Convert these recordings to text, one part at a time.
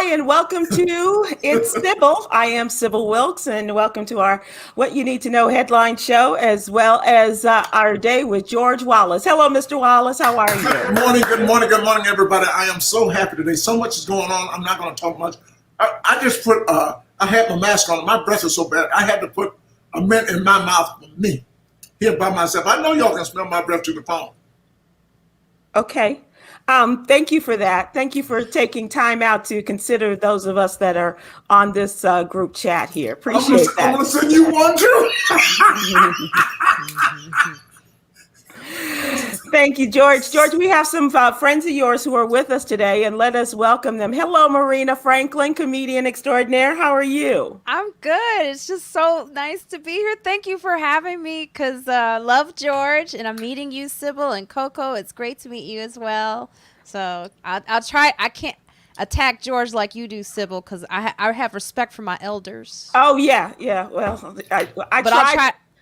Hi, and welcome to It's Sybil. I am Sybil Wilkes, and welcome to our What You Need to Know headline show, as well as our day with George Wallace. Hello, Mr. Wallace. How are you? Good morning, everybody. I am so happy today. So much is going on. I'm not going to talk much. I just put, I had my mask on. My breath is so bad. I had to put a mint in my mouth for me, here by myself. I know y'all can smell my breath through the phone. Okay. Thank you for that. Thank you for taking time out to consider those of us that are on this group chat here. Appreciate that. I'm going to send you one too. Thank you, George. George, we have some friends of yours who are with us today, and let us welcome them. Hello, Marina Franklin, comedian extraordinaire. How are you? I'm good. It's just so nice to be here. Thank you for having me, because love George, and I'm meeting you, Sybil and Coco. It's great to meet you as well. So I'll try. I can't attack George like you do, Sybil, because I have respect for my elders. Oh, yeah. Well,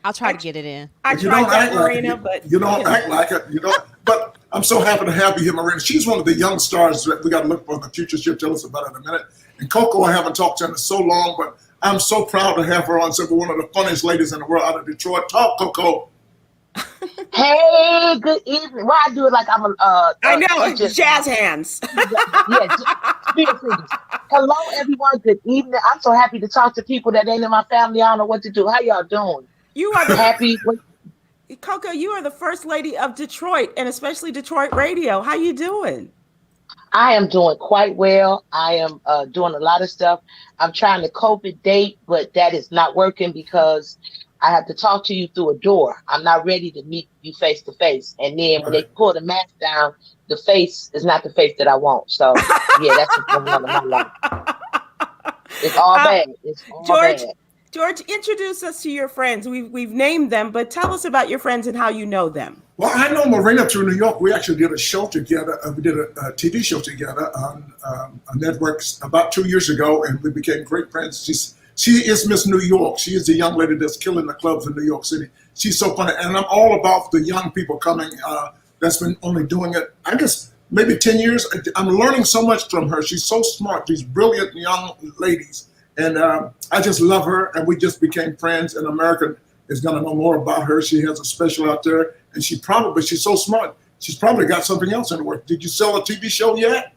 I'll try to get it in. I tried that, Marina, but you don't act like it. You don't. But I'm so happy to have you here, Marina. She's one of the young stars that we got to look for in the future. She'll tell us about it in a minute. And Coco, I haven't talked to her in so long, but I'm so proud to have her on. So one of the funniest ladies in the world out of Detroit. Talk, Coco. Hey, good evening. Well, I do it like I'm I know, jazz hands. Hello, everyone. Good evening. I'm so happy to talk to people that ain't in my family. I don't know what to do. How y'all doing? You are happy. Coco, you are the first lady of Detroit, and especially Detroit radio. How you doing? I am doing quite well. I am doing a lot of stuff. I'm trying to COVID date, but that is not working because I have to talk to you through a door. I'm not ready to meet you face to face. And then when they pull the mask down, the face is not the face that I want. So yeah, that's what's going on in my life. It's all bad. It's all bad. George, introduce us to your friends. We've named them, but tell us about your friends and how you know them. Well, I know Marina through New York. We actually did a show together. We did a TV show together on networks about 2 years ago, and we became great friends. She is Miss New York. She is the young lady that's killing the clubs in New York City. She's so funny, and I'm all about the young people coming that's been only doing it, I guess, maybe 10 years. I'm learning so much from her. She's so smart. These brilliant young ladies. And I just love her, and we just became friends, and America is going to know more about her. She has a special out there, and she's so smart. She's probably got something else in the works. Did you sell a TV show yet?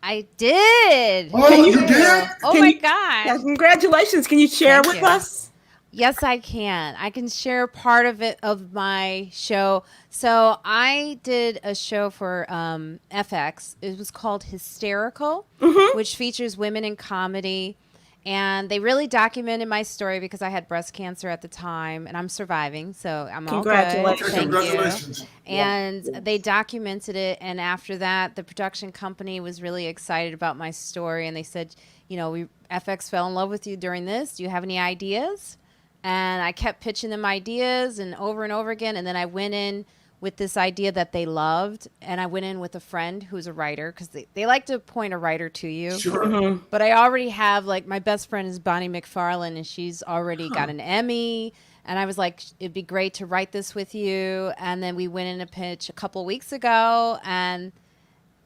I did. Oh, you did? Oh, my God. Yeah, congratulations. Can you share with us? Yes, I can. I can share part of it, of my show. So I did a show for FX. It was called Hysterical, which features women in comedy. And they really documented my story because I had breast cancer at the time, and I'm surviving, so I'm all good. Congratulations. Thank you. And they documented it, and after that, the production company was really excited about my story, and they said, you know, FX fell in love with you during this. Do you have any ideas? And I kept pitching them ideas and over again, and then I went in with this idea that they loved, and I went in with a friend who's a writer, because they like to point a writer to you. Sure. But I already have, like, my best friend is Bonnie McFarlane, and she's already got an Emmy, and I was like, it'd be great to write this with you. And then we went in a pitch a couple weeks ago, and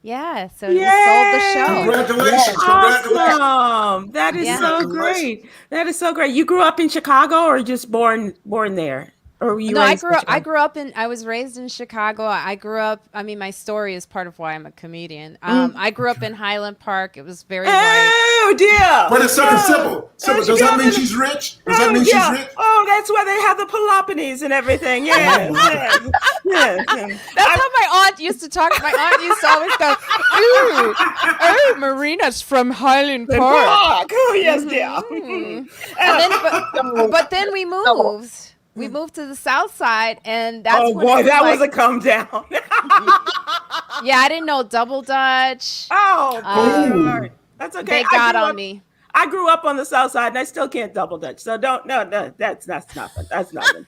so we sold the show. Congratulations. Awesome. That is so great. That is so great. You grew up in Chicago, or just born there? Or were you raised in Chicago? I was raised in Chicago. My story is part of why I'm a comedian. I grew up in Highland Park. It was very white. Oh, dear. But it's something simple. Does that mean she's rich? She's rich? Oh, that's why they have the Peloponnese and everything. Yeah. That's how my aunt used to talk. My aunt used to always go, "Oh, Marina's from Highland Park." Oh, yes, dear. But then we moved. We moved to the South Side, and that's was a come down. Yeah, I didn't know double Dutch. Oh, that's okay. They got on me. I grew up on the South Side, and I still can't double Dutch. So no, that's nothing. That's nothing.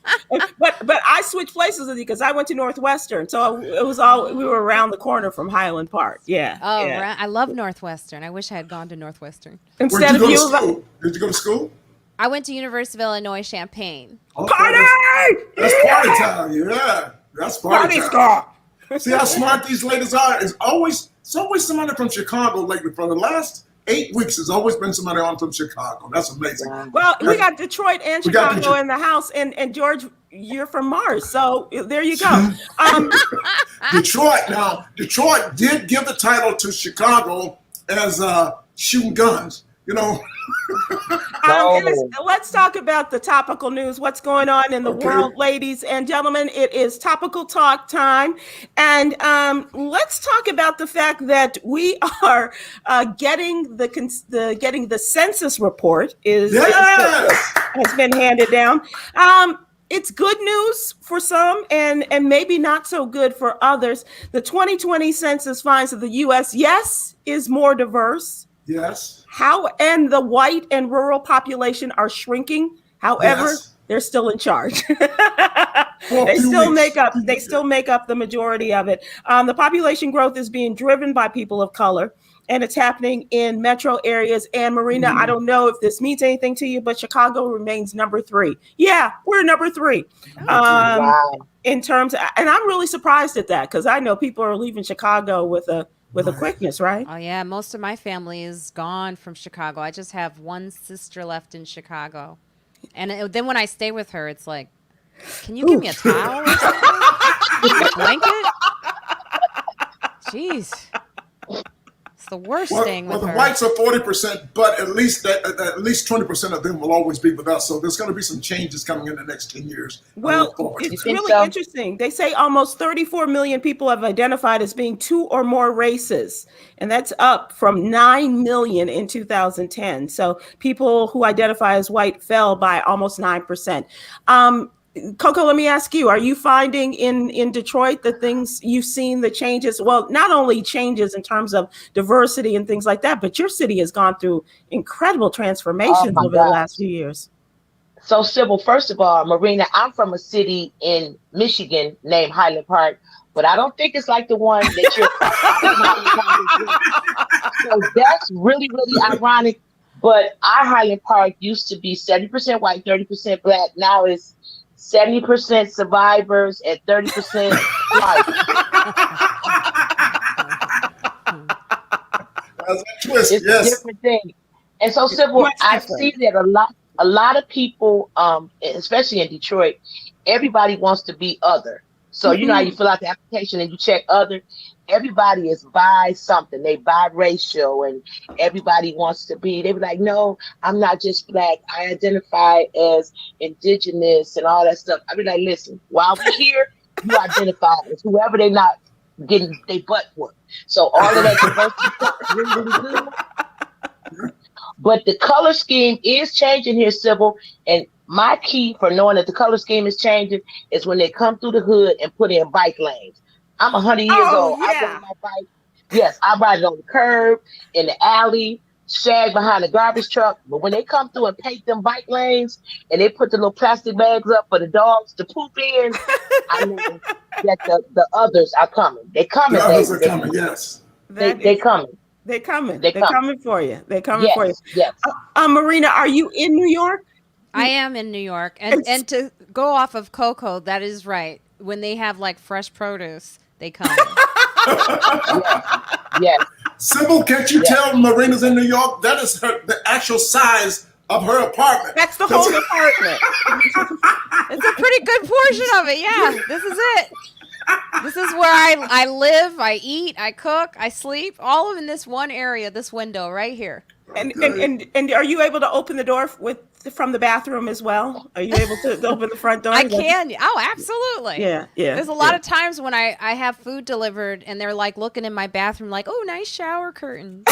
but I switched places with you because I went to Northwestern, so it was we were around the corner from Highland Park. Yeah. Oh, yeah. I love Northwestern. I wish I had gone to Northwestern. Did you go to school? I went to University of Illinois Champaign. Okay, party! That's party time. Yeah, that's party time. See how smart these ladies are. It's always somebody from Chicago lately. For the last 8 weeks. There's always been somebody on from Chicago. That's amazing. Wow. Well, we got Detroit and We got Chicago Detroit. in the house, and George, you're from Mars, so there you go. Detroit did give the title to Chicago as shooting guns. Let's talk about the topical news. What's going on in the world, ladies and gentlemen? It is topical talk time, and let's talk about the fact that we are getting the census report has been handed down. It's good news for some and maybe not so good for others. The 2020 census finds that the U.S., yes, is more diverse. Yes. And the white and rural population are shrinking. However, they're still in charge. They still make up the majority of it. The population growth is being driven by people of color, and it's happening in metro areas. And Marina, I don't know if this means anything to you, but Chicago remains number 3. Yeah, we're number 3. Wow. In terms of, and I'm really surprised at that, because I know people are leaving Chicago with a quickness, right? Oh yeah, most of my family is gone from Chicago. I just have one sister left in Chicago, and then when I stay with her, it's like, can you give me a towel or something? A blanket? Jeez. It's the worst thing with the her. whites are 40%, but at least 20% of them will always be with us. So there's going to be some changes coming in the next 10 years. Well, it's really interesting. They say almost 34 million people have identified as being 2 or more races, and that's up from 9 million in 2010. So people who identify as white fell by almost 9%. Coco, let me ask you, are you finding in Detroit the things you've seen, the changes? Well, not only changes in terms of diversity and things like that, but your city has gone through incredible transformations over the last few years. So, Sybil, first of all, Marina, I'm from a city in Michigan named Highland Park, but I don't think it's like the one that you're So that's really, really ironic. But our Highland Park used to be 70% white, 30% black. Now it's 70% survivors and 30% white. That's a twist, It's a different thing. And so, Sybil, I see that a lot of people, especially in Detroit, everybody wants to be other. So you know how you fill out the application and you check other. Everybody is bi something. They biracial, and everybody wants to be. They be like, no, I'm not just black. I identify as indigenous and all that stuff. I be like, listen, while we're here, you identify as whoever they not getting their butt whooped. So all of that diversity stuff is really, really good. But the color scheme is changing here, Sybil. And my key for knowing that the color scheme is changing is when they come through the hood and put in bike lanes. I'm 100 years old. Yeah. I ride my bike. Yes, I ride it on the curb, in the alley, shag behind the garbage truck. But when they come through and paint them bike lanes and they put the little plastic bags up for the dogs to poop in, I know that the others are coming. They coming. The others are coming, yes. They coming. They're coming. They're coming for you. They're coming for you. Yes. Marina, are you in New York? I am in New York. And to go off of Coco, that is right. When they have like fresh produce, they come. Yes. Sybil, can't you tell Marina's in New York? That is the actual size of her apartment. That's the whole apartment. It's a pretty good portion of it. Yeah, this is it. This is where I live, I eat, I cook, I sleep, all in this one area, this window right here. And are you able to open the door from the bathroom as well? Are you able to open the front door? I can. Oh, absolutely. Yeah. There's a lot of times when I have food delivered and they're like looking in my bathroom like, oh, nice shower curtain.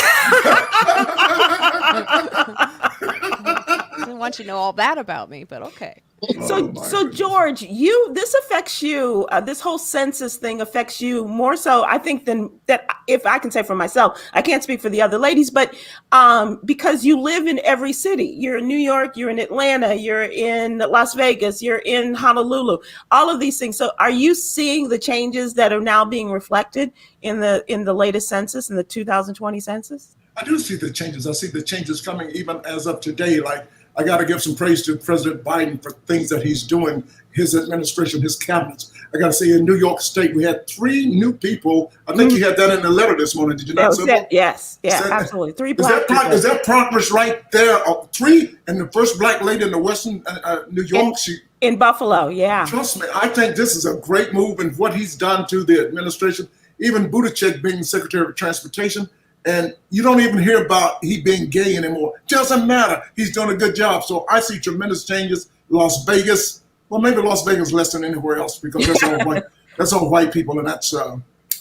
I didn't want you to know all that about me, but okay. So George, this affects you. This whole census thing affects you more so, I think, than that. If I can say for myself, I can't speak for the other ladies, but because you live in every city. You're in New York, you're in Atlanta, you're in Las Vegas, you're in Honolulu. All of these things. So, are you seeing the changes that are now being reflected in the latest census, in the 2020 census? I do see the changes. I see the changes coming even as of today. Like, I got to give some praise to President Biden for things that he's doing, his administration, his cabinets. I got to say, in New York State, we had 3 new people. I think you had that in the letter this morning. Did you not, Sybil? Yes, absolutely. 3 Is black people. is that progress right there? 3, and the first black lady in the Western New York. In Buffalo, yeah. Trust me, I think this is a great move, and what he's done to the administration, even Buttigieg being Secretary of Transportation, and you don't even hear about he being gay anymore. Doesn't matter. He's doing a good job. So I see tremendous changes. Las Vegas, well, maybe Las Vegas less than anywhere else because that's all white. That's all white people, and that's.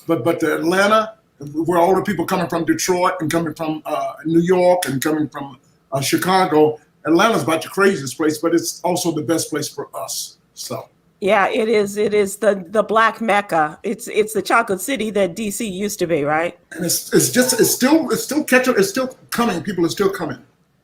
But the Atlanta, where all the people coming from Detroit and coming from New York and coming from Chicago, Atlanta's about the craziest place, but it's also the best place for us. So. Yeah, it is. It is the Black Mecca. It's the chocolate city that DC used to be, right? And it's still catching. It's still coming. People are still coming.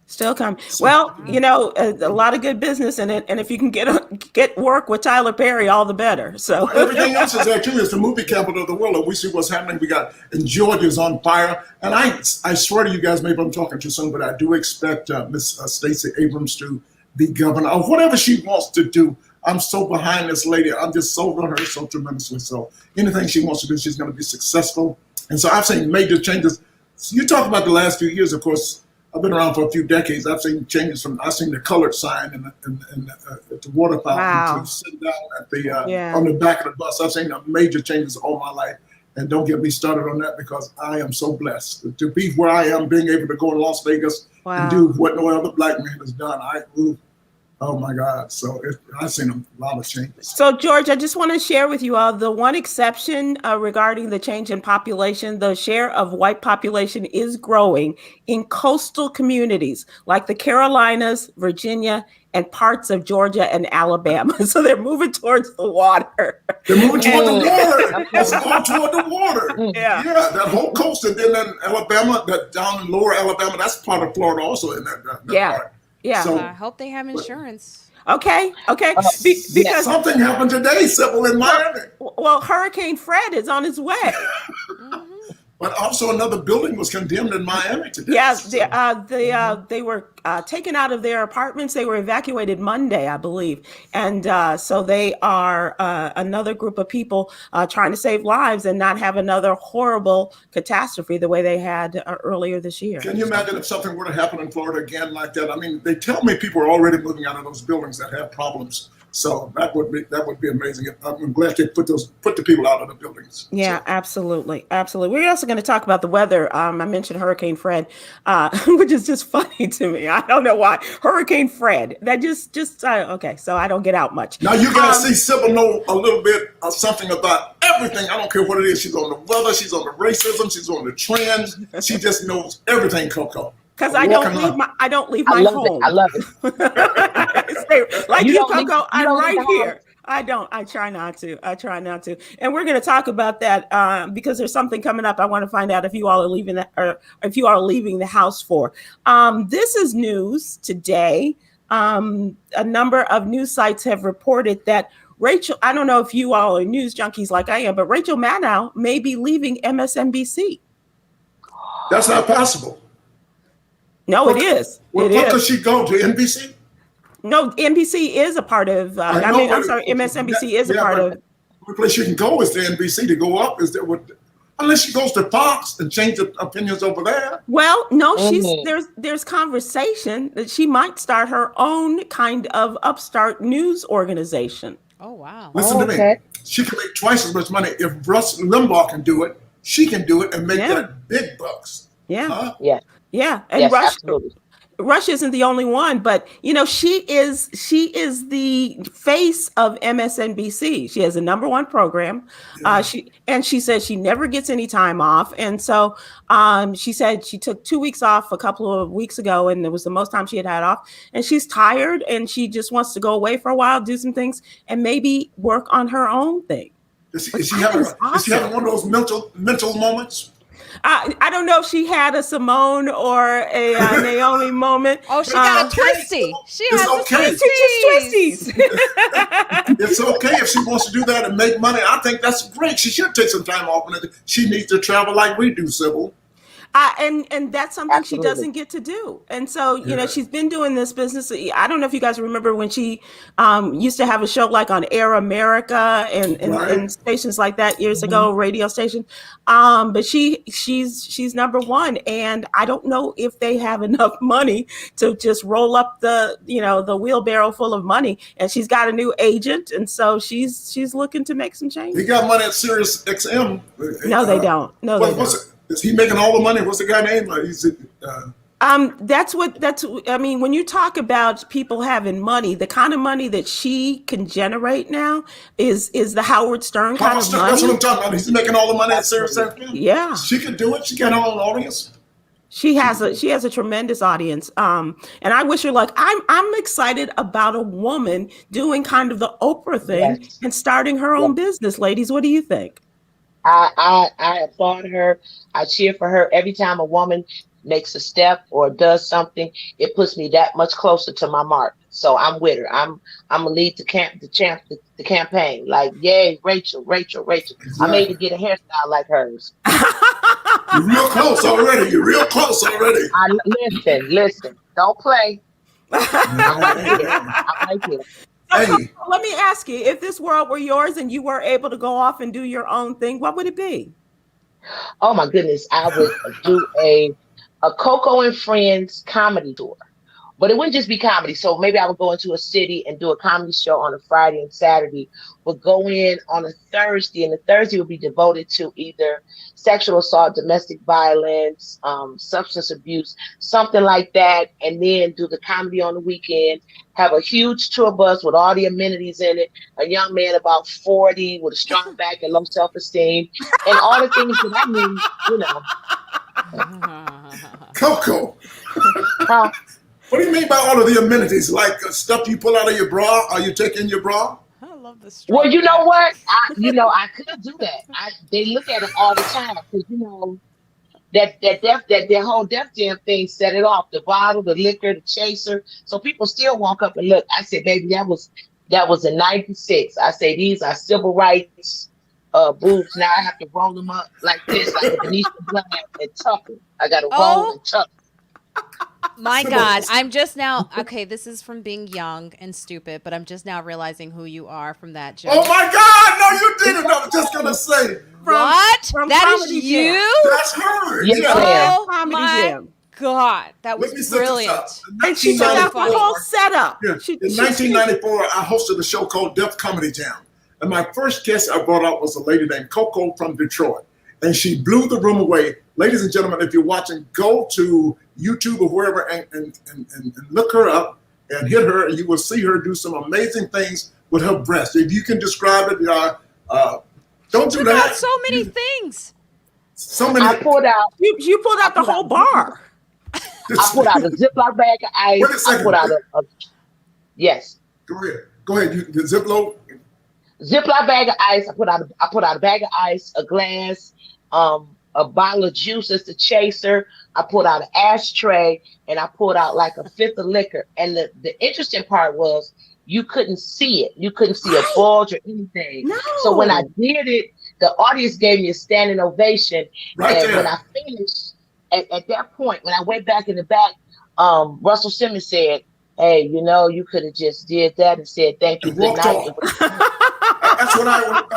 Still coming. Well, a lot of good business in it, and if you can get work with Tyler Perry, all the better. So everything else is there too. It's the movie capital of the world, and we see what's happening. We got in Georgia's on fire, and I swear to you guys, maybe I'm talking too soon, but I do expect Miss Stacey Abrams to be governor or whatever she wants to do. I'm so behind this lady. I'm just so on her so tremendously. So anything she wants to do, she's going to be successful. And so I've seen major changes. So you talk about the last few years, of course. I've been around for a few decades. I've seen changes I've seen the colored sign at the water fountain to sit down at on the back of the bus. I've seen major changes all my life. And don't get me started on that because I am so blessed to be where I am, being able to go to Las Vegas and do what no other black man has done. Oh my God. So I've seen a lot of changes. So George, I just want to share with you all the one exception regarding the change in population. The share of white population is growing in coastal communities like the Carolinas, Virginia, and parts of Georgia and Alabama. So they're moving towards the water. They're moving toward the water. It's going toward the water. Yeah, that whole coast, and then in Alabama, that down in lower Alabama, that's part of Florida also in that part. Yeah, so, I hope they have insurance. Okay. Because something happened today, Sybil, in Miami. Well, Hurricane Fred is on his way. But also another building was condemned in Miami today. Yes, they were taken out of their apartments. They were evacuated Monday, I believe. And so they are another group of people trying to save lives and not have another horrible catastrophe the way they had earlier this year. Can you imagine if something were to happen in Florida again like that? I mean, they tell me people are already moving out of those buildings that have problems. So that would be amazing. I'm glad they put the people out of the buildings. Yeah, so. Absolutely. We're also going to talk about the weather. I mentioned Hurricane Fred, which is just funny to me. I don't know why. Hurricane Fred. That just okay. So I don't get out much. Now you guys see Sybil know a little bit of something about everything. I don't care what it is. She's on the weather. She's on the racism. She's on the trends. She just knows everything, Coco. Because I don't leave my home. I love it. Like you, Coco, I'm right here. I don't. I try not to. And we're going to talk about that because there's something coming up. I want to find out if you all are leaving the house for. This is news today. A number of news sites have reported that Rachel. I don't know if you all are news junkies like I am, but Rachel Maddow may be leaving MSNBC. That's not possible. No, it is. What does she go to? NBC? No, NBC is a part of. MSNBC is a part of. The only place you can go is to NBC to go up. Is there unless she goes to Fox and change the opinions over there? Well, no, there's conversation that she might start her own kind of upstart news organization. Oh wow! Listen to me. She can make twice as much money if Russ Limbaugh can do it. She can do it and make that big bucks. Yeah. Huh? Yeah, and Rush isn't the only one, but she is the face of MSNBC. She has a #1 program. Yeah. She says she never gets any time off, and so she said she took 2 weeks off a couple of weeks ago, and it was the most time she had off. And she's tired, and she just wants to go away for a while, do some things, and maybe work on her own thing. Is she having one of those mental moments? I don't know if she had a Simone or a Naomi moment. Oh, she got a twisty. She has twisties. It's okay if she wants to do that and make money. I think that's great. She should take some time off. And she needs to travel like we do, Sybil. And that's something she Absolutely. doesn't get to do. And so, Yeah. she's been doing this business. I don't know if you guys remember when she used to have a show like on Air America and Right. stations like that years Mhm. ago, radio station. But she's number one, and I don't know if they have enough money to just roll up the wheelbarrow full of money. And she's got a new agent, and so she's looking to make some He changes. got money at Sirius XM. No, they don't. No, they don't. Is he making all the money? What's the guy name? I mean, when you talk about people having money, the kind of money that she can generate now is the Howard Stern kind of That's what I'm money. talking about. He's making all the money at Sirius XM. Yeah. She can do it. She got her own audience. She has a tremendous audience. And I wish her luck. I'm excited about a woman doing kind of the Oprah thing Yes. and starting her own business. Ladies, what do you think? I applaud her. I cheer for her every time a woman makes a step or does something. It puts me that much closer to my mark. So I'm with her. I'm gonna lead the campaign. Like, yay, Rachel. I may even get a hairstyle like hers. You're real close already. Listen. Don't play. I'm right here. Hey, Let me ask you, if this world were yours and you were able to go off and do your own thing, what would it be? Oh my goodness, I would do a Coco and Friends comedy tour. But it wouldn't just be comedy. So maybe I would go into a city and do a comedy show on a Friday and Saturday, would go in on a Thursday, and the Thursday would be devoted to either sexual assault, domestic violence, substance abuse, something like that. And then do the comedy on the weekend, have a huge tour bus with all the amenities in it, a young man about 40 with a strong back and low self-esteem, and all the things that I mean, Coco. Huh? What do you mean by all of the amenities? Like stuff you pull out of your bra? Are you taking your bra? I love this. Well, you know what? I could do that. They look at it all the time because that whole Def Jam thing set it off. The bottle, the liquor, the chaser. So people still walk up and look. I said, baby, that was in '96. I say these are civil rights boobs. Now I have to roll them up like this, like a Venetian blind and tuck them. I got to roll and tuck. My God, I'm just now, okay, this is from being young and stupid, but I'm just now realizing who you are from that joke. Oh my God! No, you didn't. I was just gonna say What? from That Comedy is Jam. you? that's her. Yes, Yeah. ma'am. Oh Comedy my Jam. God, that Let me was set this brilliant. up. And she took out the 1994. whole setup. Yeah. She- In she- 1994, I hosted a show called Def Comedy Jam. And my first guest I brought out was a lady named Coco from Detroit. And she blew the room away. Ladies and gentlemen, if you're watching, go to YouTube or wherever and look her up and hit her, and you will see her do some amazing things with her breast. If you can describe it, don't do Took out that. so many things. So many. I pulled out You pulled out the whole bar. a Ziploc bag of ice. Wait a second. I put out yes. Go ahead. The Ziploc. Ziploc bag of ice. I put out a bag of ice, a glass, a bottle of juice as the chaser. I pulled out an ashtray, and I pulled out like a fifth of liquor. And the interesting part was you couldn't see it. You couldn't see a bulge or anything. No. So when I did it, the audience gave me a standing ovation. Right And there. when I finished, at that point, when I went back in the back, Russell Simmons said, "Hey, you could have just did that and said thank you, And good walked night." off. That's what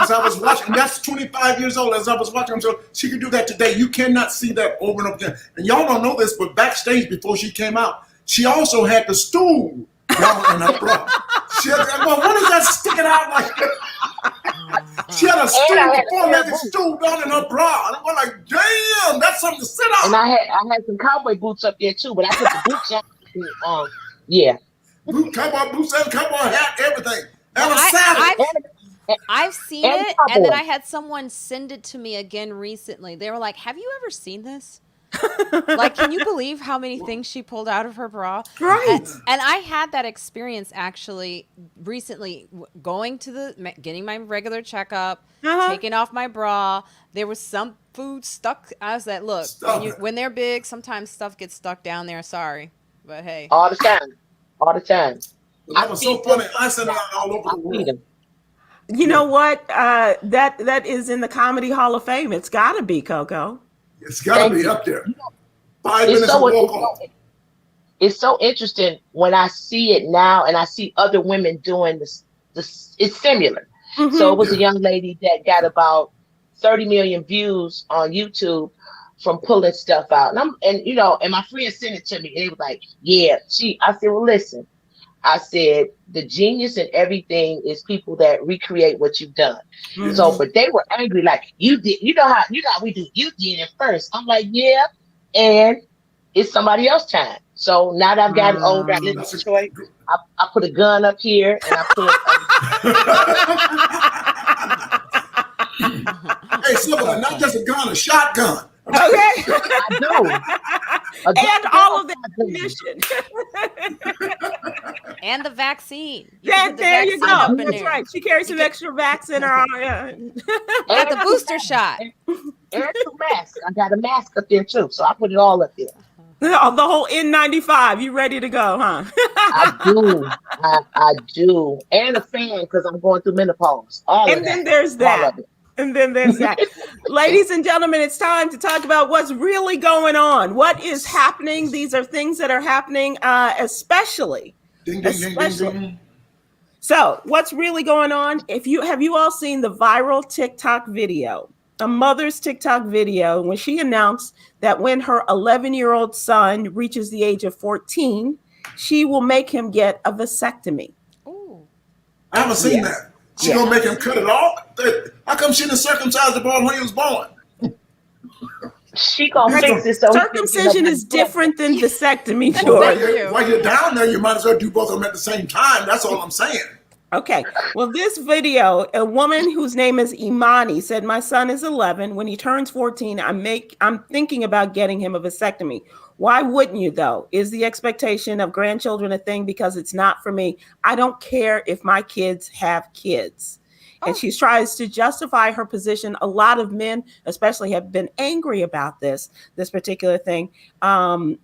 as I was watching. That's 25 years old. As I was watching, so she could do that today. You cannot see that over and over again. And y'all don't know this, but backstage before she came out, she also had the stool down in her bra. She had, what is that sticking out like? She had a stool, And I had a four-legged stool down in her bra. And I'm like, damn, that's something to sit on. And I had some cowboy boots up there too, but I put the boots on. Yeah. Cowboy boots and cowboy hat, everything. And Well, a saddle. I've seen And it, and then cowboy. I had someone send it to me again recently. They were like, "Have you ever seen this? Like, can you believe how many things she pulled out of her bra?" Right. And I had that experience actually recently, going to getting my regular checkup, taking off my bra. There was some food stuck. I was like, "Look, when they're big, sometimes stuff gets stuck down there. Sorry, but hey." All the time. That was so funny. I sent it out all over the I feed world. them. You know what? That is in the Comedy Hall of Fame. It's got to be, Coco. It's got to Thank be you. up there. 5 It's minutes of so walk off. it's so interesting when I see it now, and I see other women doing this. It's similar. So it was a Yeah. young lady that got about 30 million views on YouTube from pulling stuff out, and my friend sent it to me, and it was like, yeah, I said, well, listen, I said, the genius in everything is people that recreate what you've done. So, Yes. but they were angry, like, you did, you know how we do, you did it first. I'm like, yeah, and it's somebody else's time. So now that I've gotten older, I live in That's a, Detroit. I put a gun up here, and I put hey, Sybil, and not just a gun, a shotgun. Okay. I do a And goddamn all of the shotgun. And the vaccine. You can Yeah, put the there you vaccine go. up in That's there. right. She carries some extra vax in her. Got the booster shot. And two masks. I got a mask up there too, so I put it all up there. The whole N95. You ready to go, huh? I do. I do. And a fan because I'm going through menopause. All of And that. then there's All that. of it. And then there's that. Ladies and gentlemen, it's time to talk about what's really going on. What is happening? These are things that are happening, especially. Ding, ding, ding, ding, ding. So, what's really going on? Have you all seen the viral TikTok video? A mother's TikTok video when she announced that when her 11-year-old son reaches the age of 14, she will make him get a vasectomy. Ooh. I haven't seen that. She gonna make him cut it off? How come she didn't circumcise the boy when he was born? She gonna fix it so circumcision is different than vasectomy, Well, George. while you're down there, you might as well do both of them at the same time. That's all I'm saying. Okay. Well, this video, a woman whose name is Imani said, my son is 11. When he turns 14, I'm thinking about getting him a vasectomy. Why wouldn't you, though? Is the expectation of grandchildren a thing? Because it's not for me. I don't care if my kids have kids. And she tries to justify her position. A lot of men, especially, have been angry about this particular thing, and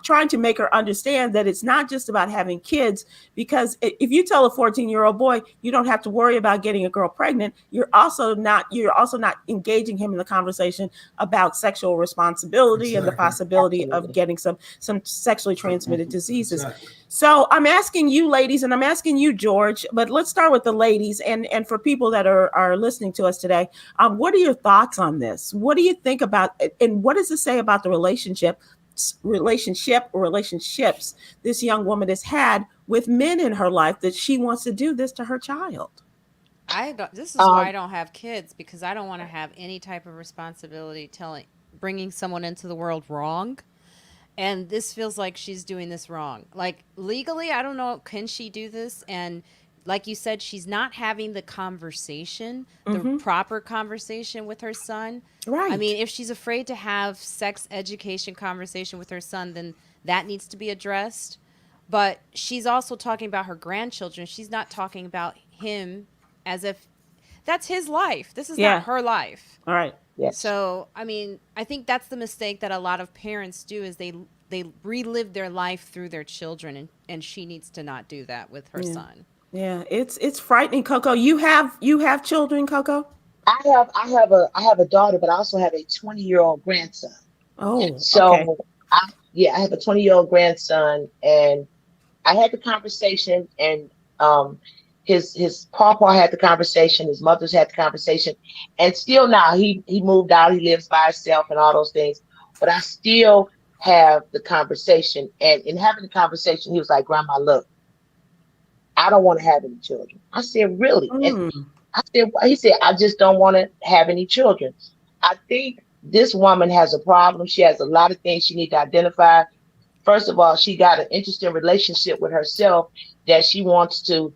trying to make her understand that it's not just about having kids. Because if you tell a 14-year-old boy you don't have to worry about getting a girl pregnant, you're also not engaging him in the conversation about sexual responsibility and the possibility of getting some sexually transmitted diseases. Exactly. So I'm asking you, ladies, and I'm asking you, George, but let's start with the ladies. And for people that are listening to us today, what are your thoughts on this? What do you think about it? And what does it say about the relationships this young woman has had with men in her life that she wants to do this to her child? This is why I don't have kids, because I don't want to have any type of responsibility bringing someone into the world wrong. And this feels like she's doing this wrong. Like, legally, I don't know, can she do this? And like you said, she's not having the conversation, the proper conversation with her son. Right. I mean, if she's afraid to have sex education conversation with her son, then that needs to be addressed. But she's also talking about her grandchildren. She's not talking about him as if that's his life. This is not her life. All right. Yes. So, I mean, I think that's the mistake that a lot of parents do, is they relive their life through their children, and she needs to not do that with her son. Yeah, it's frightening, Coco. You have children, Coco? I have a daughter, but I also have a 20-year-old grandson. Oh, so okay. I have a 20-year-old grandson, and I had the conversation, and his papa had the conversation, his mother's had the conversation, and still now he moved out, he lives by himself and all those things, but I still have the conversation. And in having the conversation, he was like, Grandma, look, I don't want to have any children. I said, really? And he said, I just don't want to have any children. I think this woman has a problem. She has a lot of things she needs to identify. First of all, she got an interesting relationship with herself that she wants to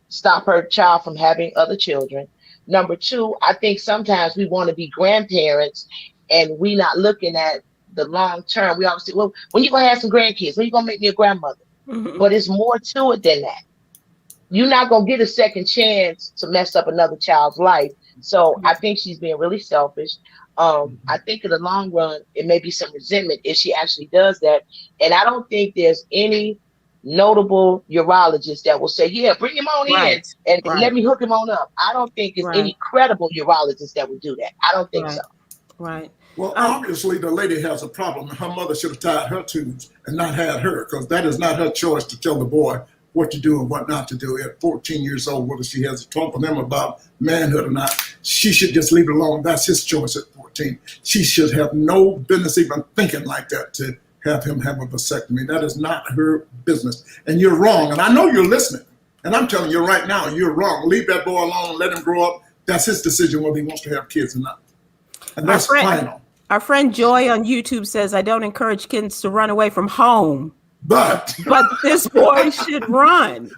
stop her child from having other children. Number two, I think sometimes we want to be grandparents and we not looking at the long term. We always say, well, when you gonna have some grandkids? When you gonna make me a grandmother? But it's more to it than that. You're not gonna get a second chance to mess up another child's life. So I think she's being really selfish. I think in the long run, it may be some resentment if she actually does that. And I don't think there's any notable urologist that will say, yeah, bring him on in and let me hook him on up. I don't think it's any credible urologist that would do that. I don't think so. Right. Well, obviously, the lady has a problem. Her mother should have tied her tubes and not had her, because that is not her choice to tell the boy what to do and what not to do at 14 years old, whether she has to talk with him about manhood or not. She should just leave it alone. That's his choice at 14. She should have no business even thinking like that to have him have a vasectomy. That is not her business. And you're wrong. And I know you're listening. And I'm telling you right now, you're wrong. Leave that boy alone. Let him grow up. That's his decision whether he wants to have kids or not. And that's final. Our friend Joy on YouTube says, I don't encourage kids to run away from home. But this boy should run.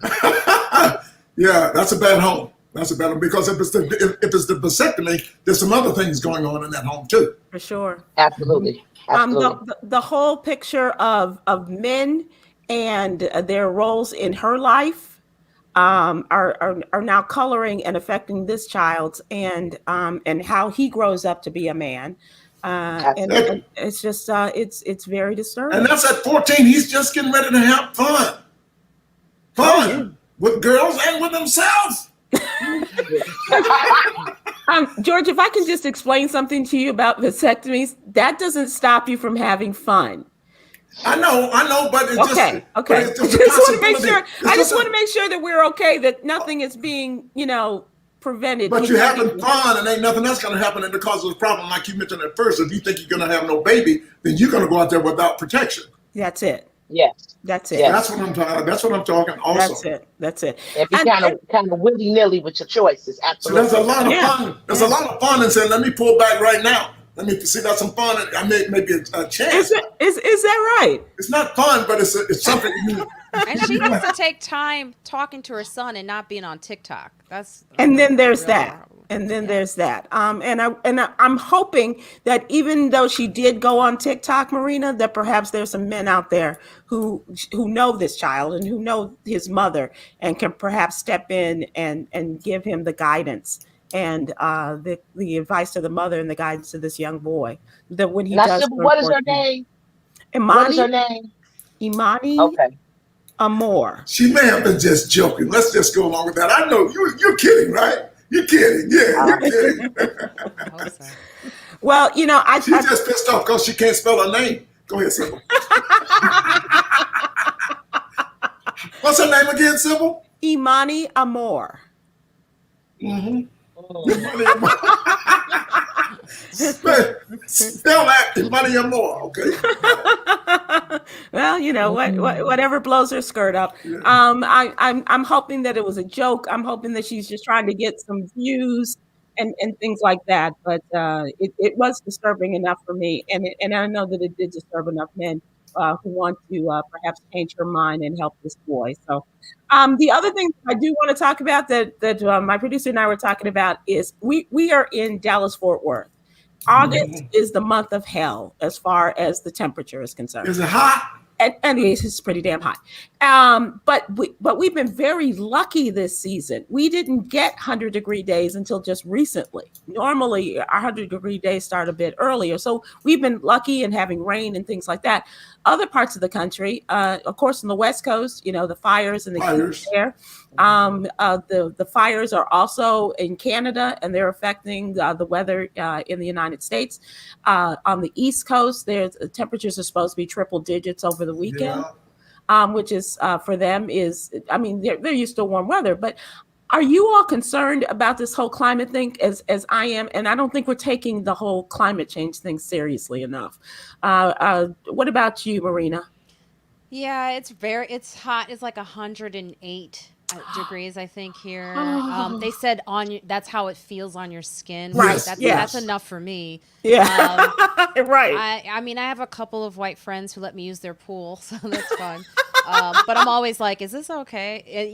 Yeah, that's a bad home. That's a bad home, because if it's the vasectomy, there's some other things going on in that home too. For sure. Absolutely. The whole picture of men and their roles in her life are now coloring and affecting this child and how he grows up to be a man. And it's just it's very disturbing. And that's at 14. He's just getting ready to have fun with girls and with himself. George, if I can just explain something to you about vasectomies, that doesn't stop you from having fun. I know, but it's okay. But it's I just want to make sure that we're okay, that nothing is being, prevented. But you're having fun, and ain't nothing else going to happen. And because of the problem, like you mentioned at first, if you think you're going to have no baby, then you're going to go out there without protection. That's it. Yes. That's it. Yes. That's what I'm talking. That's what I'm talking. Also, That's it. If you kind of willy nilly with your choices, absolutely. So there's a lot of fun. There's a lot of fun in saying, "Let me pull back right now. Let me see. That's some fun. I maybe a chance." Is that right? It's not fun, but it's something. And she needs to take time talking to her son and not being on TikTok. And then there's that. And then there's that. I'm hoping that even though she did go on TikTok, Marina, that perhaps there's some men out there who know this child and who know his mother and can perhaps step in and give him the guidance and the advice to the mother and the guidance to this young boy. That when he does. What is her name? Imani. What is her name? Imani. Okay. Amor. She may have been just joking. Let's just go along with that. I know you're kidding, right? You're kidding. Yeah, you're kidding. Well, she's just pissed off because she can't spell her name. Go ahead, Sybil. What's her name again, Sybil? Imani Amor. Mm-hmm. Imani Amor. Spell that, Imani Amor, okay? Well, whatever blows her skirt up. Yeah. I'm hoping that it was a joke. I'm hoping that she's just trying to get some views and things like that. But it was disturbing enough for me, and I know that it did disturb enough men who want to perhaps change her mind and help this boy. So the other thing I do want to talk about that my producer and I were talking about is we are in Dallas-Fort Worth. August is the month of hell as far as the temperature is concerned. Is it hot? And it's pretty damn hot. But we've been very lucky this season. We didn't get 100-degree days until just recently. Normally, our 100-degree days start a bit earlier. So we've been lucky in having rain and things like that. Other parts of the country, of course, on the West Coast, the fires and the heat there. The fires are also in Canada, and they're affecting the weather in the United States. On the East Coast, the temperatures are supposed to be triple digits over the weekend, which is for them they're used to warm weather. But are you all concerned about this whole climate thing as I am? And I don't think we're taking the whole climate change thing seriously enough. What about you, Marina? Yeah, it's hot. It's like 108 degrees, I think, here. They said that's how it feels on your skin. Right. That's enough for me. Yeah. Right. I have a couple of white friends who let me use their pool, so that's fun. But I'm always like, is this okay?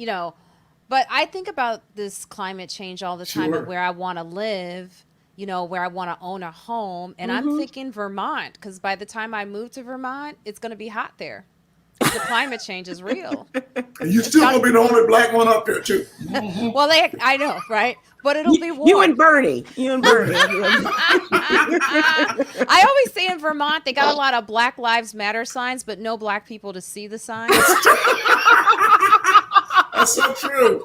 But I think about this climate change all the time and where I want to live, where I want to own a home. And I'm thinking Vermont, because by the time I move to Vermont, it's going to be hot there. The climate change is real. And you still gonna be the only black one up there too. Well, I know, right? But it'll be warm. You and Bernie. I always say in Vermont, they got a lot of Black Lives Matter signs, but no black people to see the signs. That's so true.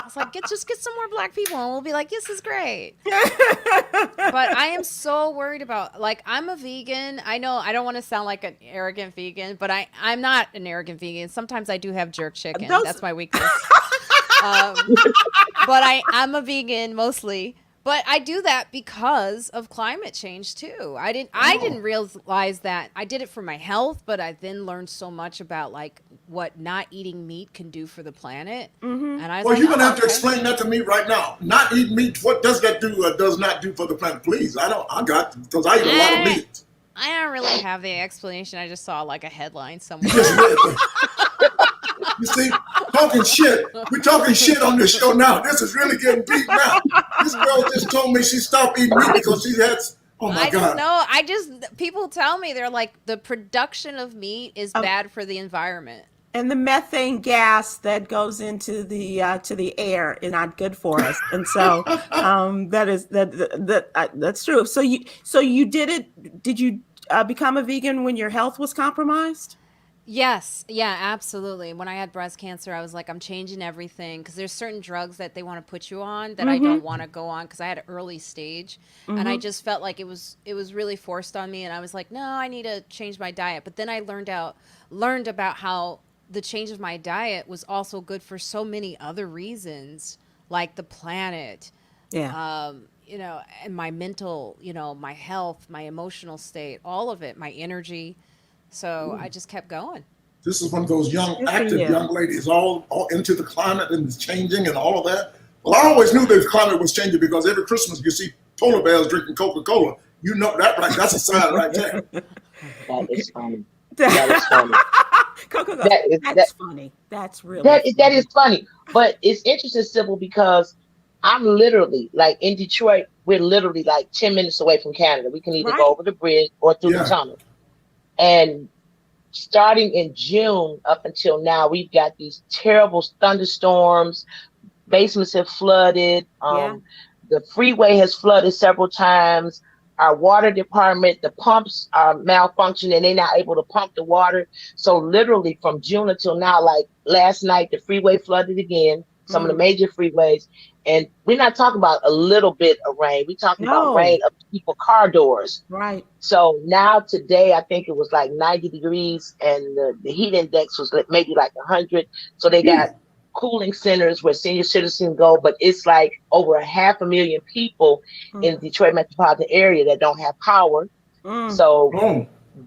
was like, just get some more black people and we'll be like, this is great. But I am so worried about, like, I'm a vegan. I know I don't want to sound like an arrogant vegan, but I'm not an arrogant vegan. Sometimes I do have jerk chicken. That's my weakness. But I'm a vegan mostly. But I do that because of climate change too. I didn't realize that. I did it for my health, but I then learned so much about like what not eating meat can do for the planet. And I was Well, like, you're gonna have to explain that to me right now. Not eating meat. What does that do or does not do for the planet? Please, because I eat a lot of meat. I don't really have the explanation. I just saw like a headline somewhere. You just read it. You see, talking shit. We're talking shit on this show now. This is really getting deep now. This girl just told me she stopped eating meat because she had. Oh my God! I just know. People tell me they're like the production of meat is bad for the environment. And the methane gas that goes into the to the air is not good for us, and so that's true. So you did it. Did you become a vegan when your health was compromised? Yes. Yeah, absolutely. When I had breast cancer, I was like, I'm changing everything because there's certain drugs that they want to put you on that I don't want to go on because I had an early stage and I just felt like it was really forced on me. And I was like, no, I need to change my diet. But then I learned about how the change of my diet was also good for so many other reasons, like the planet, and my mental, my health, my emotional state, all of it, my energy. So I just kept going. This is one of those young, active young ladies, all into the climate and it's changing and all of that. Well, I always knew the climate was changing because every Christmas you see polar bears drinking Coca-Cola. You know that, right? That's a sign right there. That is funny. That is funny. That's funny. That's really that is funny. But it's interesting, Sybil, because I'm literally like in Detroit. We're literally like 10 minutes away from Canada. We can either go over the bridge or through the tunnel. And starting in June up until now, we've got these terrible thunderstorms. Basements have flooded. The freeway has flooded several times. Our water department, the pumps are malfunctioning. They're not able to pump the water. So literally from June until now, like last night, the freeway flooded again, some of the major freeways. And we're not talking about a little bit of rain. We're talking about rain up to people's car doors. Right. So now today, I think it was like 90 degrees and the heat index was maybe like 100. So they got cooling centers where senior citizens go, but it's like over 500,000 people in the Detroit metropolitan area that don't have power. So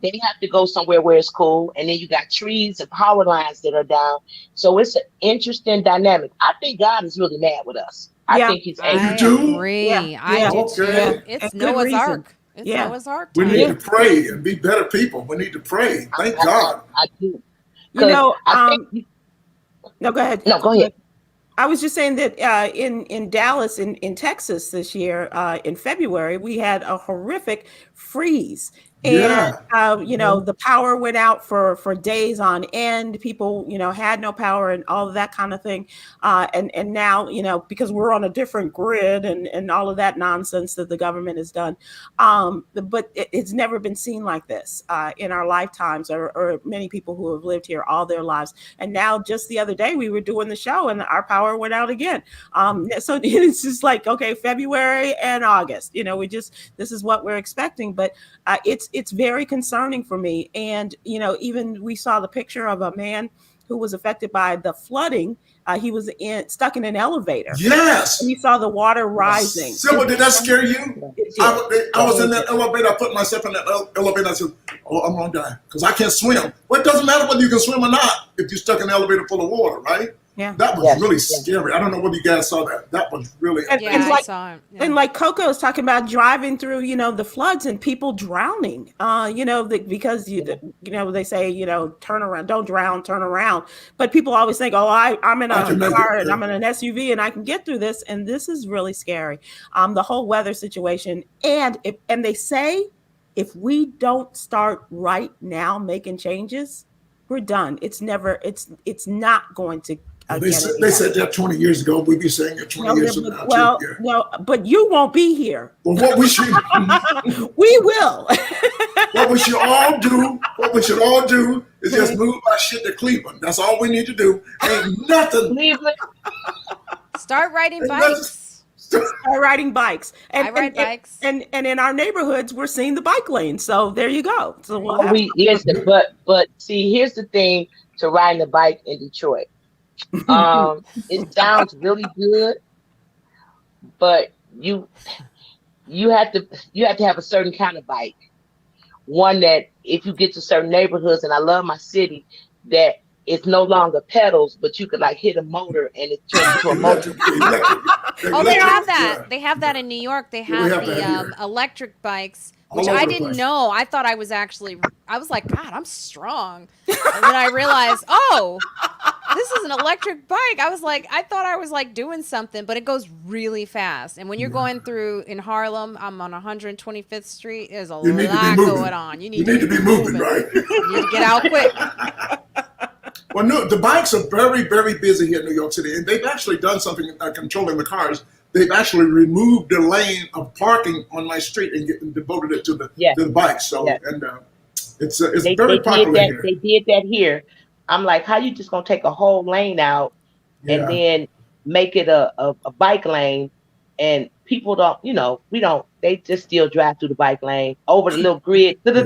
they have to go somewhere where it's cool. And then you got trees and power lines that are down. So it's an interesting dynamic. I think God is really mad with us. I think he's angry. You do? Agree. I do too. It's Noah's Ark. It's Noah's Ark. We need to pray and be better people. We need to pray. Thank God. I do. No, go ahead. No, go ahead. I was just saying that in Dallas, in Texas this year, in February, we had a horrific freeze. And, the power went out for days on end. People, had no power and all of that kind of thing. And now, because we're on a different grid and all of that nonsense that the government has done. But it's never been seen like this in our lifetimes or many people who have lived here all their lives. And now just the other day we were doing the show and our power went out again. So it's just like, okay, February and August, this is what we're expecting. But it's very concerning for me. And, even we saw the picture of a man who was affected by the flooding. He was stuck in an elevator. Yes. And he saw the water rising. Sybil, did that scare you? I was in that elevator. I put myself in that elevator. I said, oh, I'm going to die because I can't swim. Well, it doesn't matter whether you can swim or not if you're stuck in an elevator full of water, right? Yeah. That was really scary. I don't know whether you guys saw that. That was really I saw it. Yeah. And like Coco is talking about driving through, the floods and people drowning, because they say, turn around, don't drown, turn around. But people always think, oh, I'm in a car and I'm in an SUV and I can get through this. And this is really scary. The whole weather situation. And they say if we don't start right now making changes, we're done. It's not going to. They said that 20 years ago. We'd be saying it 20 years from now. Well, no, but you won't be here. Well, what we should we will. What we should all do is just move our shit to Cleveland. That's all we need to do. Ain't nothing. Cleveland. Start riding And let's- bikes. Are riding bikes. I ride bikes. And in our neighborhoods, we're seeing the bike lanes. So there you go. So we'll have We listen, but see, here's the thing to riding a bike in Detroit. It sounds really good, but you have to have a certain kind of bike. One that if you get to certain neighborhoods, and I love my city, that it's no longer pedals, but you could like hit a motor and it turns into a motor. Oh, they have that. They have that in New York. They have have that the electric bikes, All which over I the didn't place. know. I thought I was like, God, I'm strong. And then I realized, oh, this is an electric bike. I thought I was like doing something, but it goes really fast. And when you're going through in Harlem, I'm on 125th Street. There's a You need to be lot moving. going on. You You need to be moving, right? You need to get out quick. Well, no, the bikes are very, very busy here in New York City, and they've actually done something controlling the cars. They've actually removed the lane of parking on my street and devoted it to the bikes. So, and it's very popular here. They did that here. I'm like, how you just gonna take a whole lane out and then make it a bike lane? And people don't, they just still drive through the bike lane over the little grid. Right.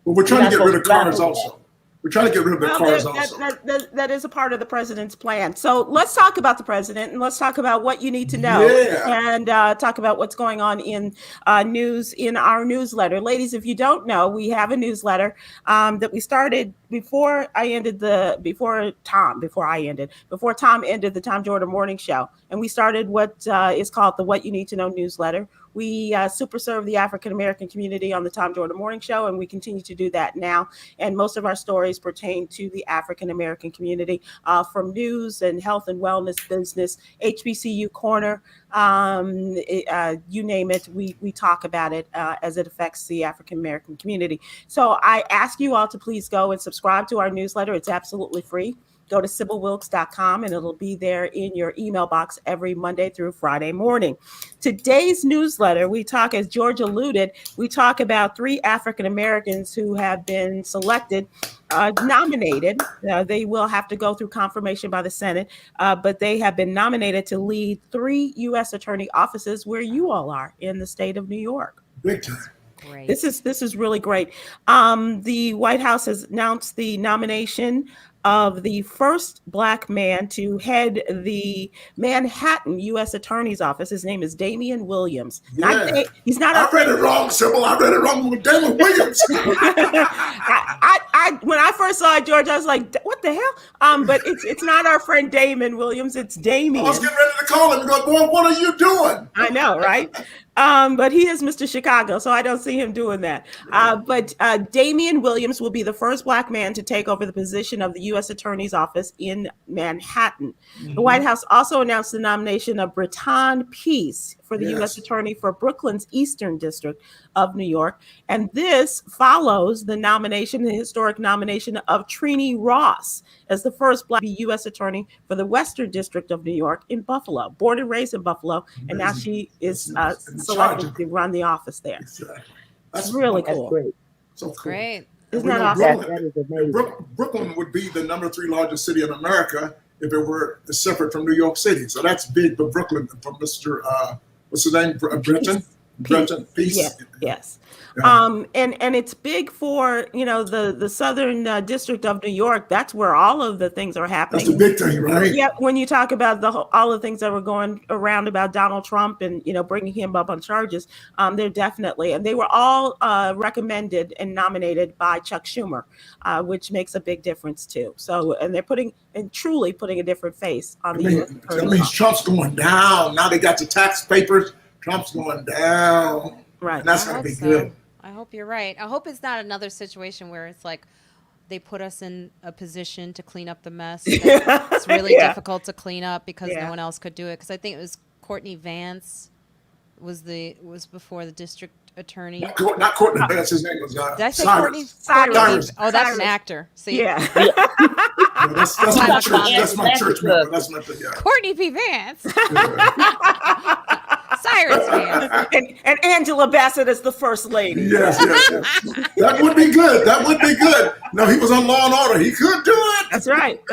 Well, we're trying to get rid of cars also. We're trying to get rid of the cars also. That is a part of the president's plan. So let's talk about the president, and let's talk about what you need to know, and talk about what's going on in news in our newsletter. Ladies, if you don't know, we have a newsletter that we started before Tom ended the Tom Jordan Morning Show, and we started what is called the What You Need to Know newsletter. We super serve the African American community on the Tom Jordan Morning Show, and we continue to do that now. And most of our stories pertain to the African American community, from news and health and wellness, business, HBCU corner, you name it. We talk about it as it affects the African American community. So I ask you all to please go and subscribe to our newsletter. It's absolutely free. Go to SybilWilkes.com and it'll be there in your email box every Monday through Friday morning. Today's newsletter, as George alluded, we talk about 3 African Americans who have been selected, nominated. They will have to go through confirmation by the Senate, but they have been nominated to lead 3 U.S. attorney offices where you all are in the state of New York. Big time. Great. This is really great. The White House has announced the nomination of the first Black man to head the Manhattan U.S. Attorney's Office. His name is Damian Williams. Yeah. He's not. I read it wrong, Sybil. I read it wrong with Damian Williams. When I first saw it, George, I was like, "What the hell?" But it's not our friend Damon Williams. It's Damian. I was getting ready to call him and go, "Boy, what are you doing?" I know, right? But he is Mr. Chicago, so I don't see him doing that. But Damian Williams will be the first Black man to take over the position of the U.S. Attorney's Office in Manhattan. Mm-hmm. The White House also announced the nomination of Breton Peace for the U.S. Attorney for Brooklyn's Eastern District of New York. And this follows the historic nomination of Trini Ross as the first Black U.S. Attorney for the Western District of New York in Buffalo, born and raised in Buffalo. And now she is selected to run the office there. Exactly. That's really cool. Great. So cool. Great. Isn't that awesome? That is amazing. Brooklyn would be the number 3 largest city in America if it were separate from New York City. So that's big for Brooklyn, from Mr. What's his name? Brenton? Brenton Peace. Yeah. Yes. Yeah. And it's big for, the Southern District of New York. That's where all of the things are happening. That's the big thing, right? Yeah. When you talk about all the things that were going around about Donald Trump and, bringing him up on charges, they're definitely, and they were all recommended and nominated by Chuck Schumer, which makes a big difference too. So, and they're truly putting a different face on the U.S. That means Trump's going down. Now they got the tax papers. Trump's going down. Right. And that's going to be good. I hope you're right. I hope it's not another situation where it's like they put us in a position to clean up the mess. It's really difficult to clean up because no one else could do it. Because I think it was Courtney Vance was before the district attorney. Not Courtney Vance. His name was Did I say Cyrus. Cyrus? Oh, that's an actor. See? Yeah. That's my church. That's my church member. That's my Courtney P. Vance. Cyrus Vance. And Angela Bassett is the first lady. Yes. That would be good. That would be good. No, he was on Law and Order. He could do it. That's right.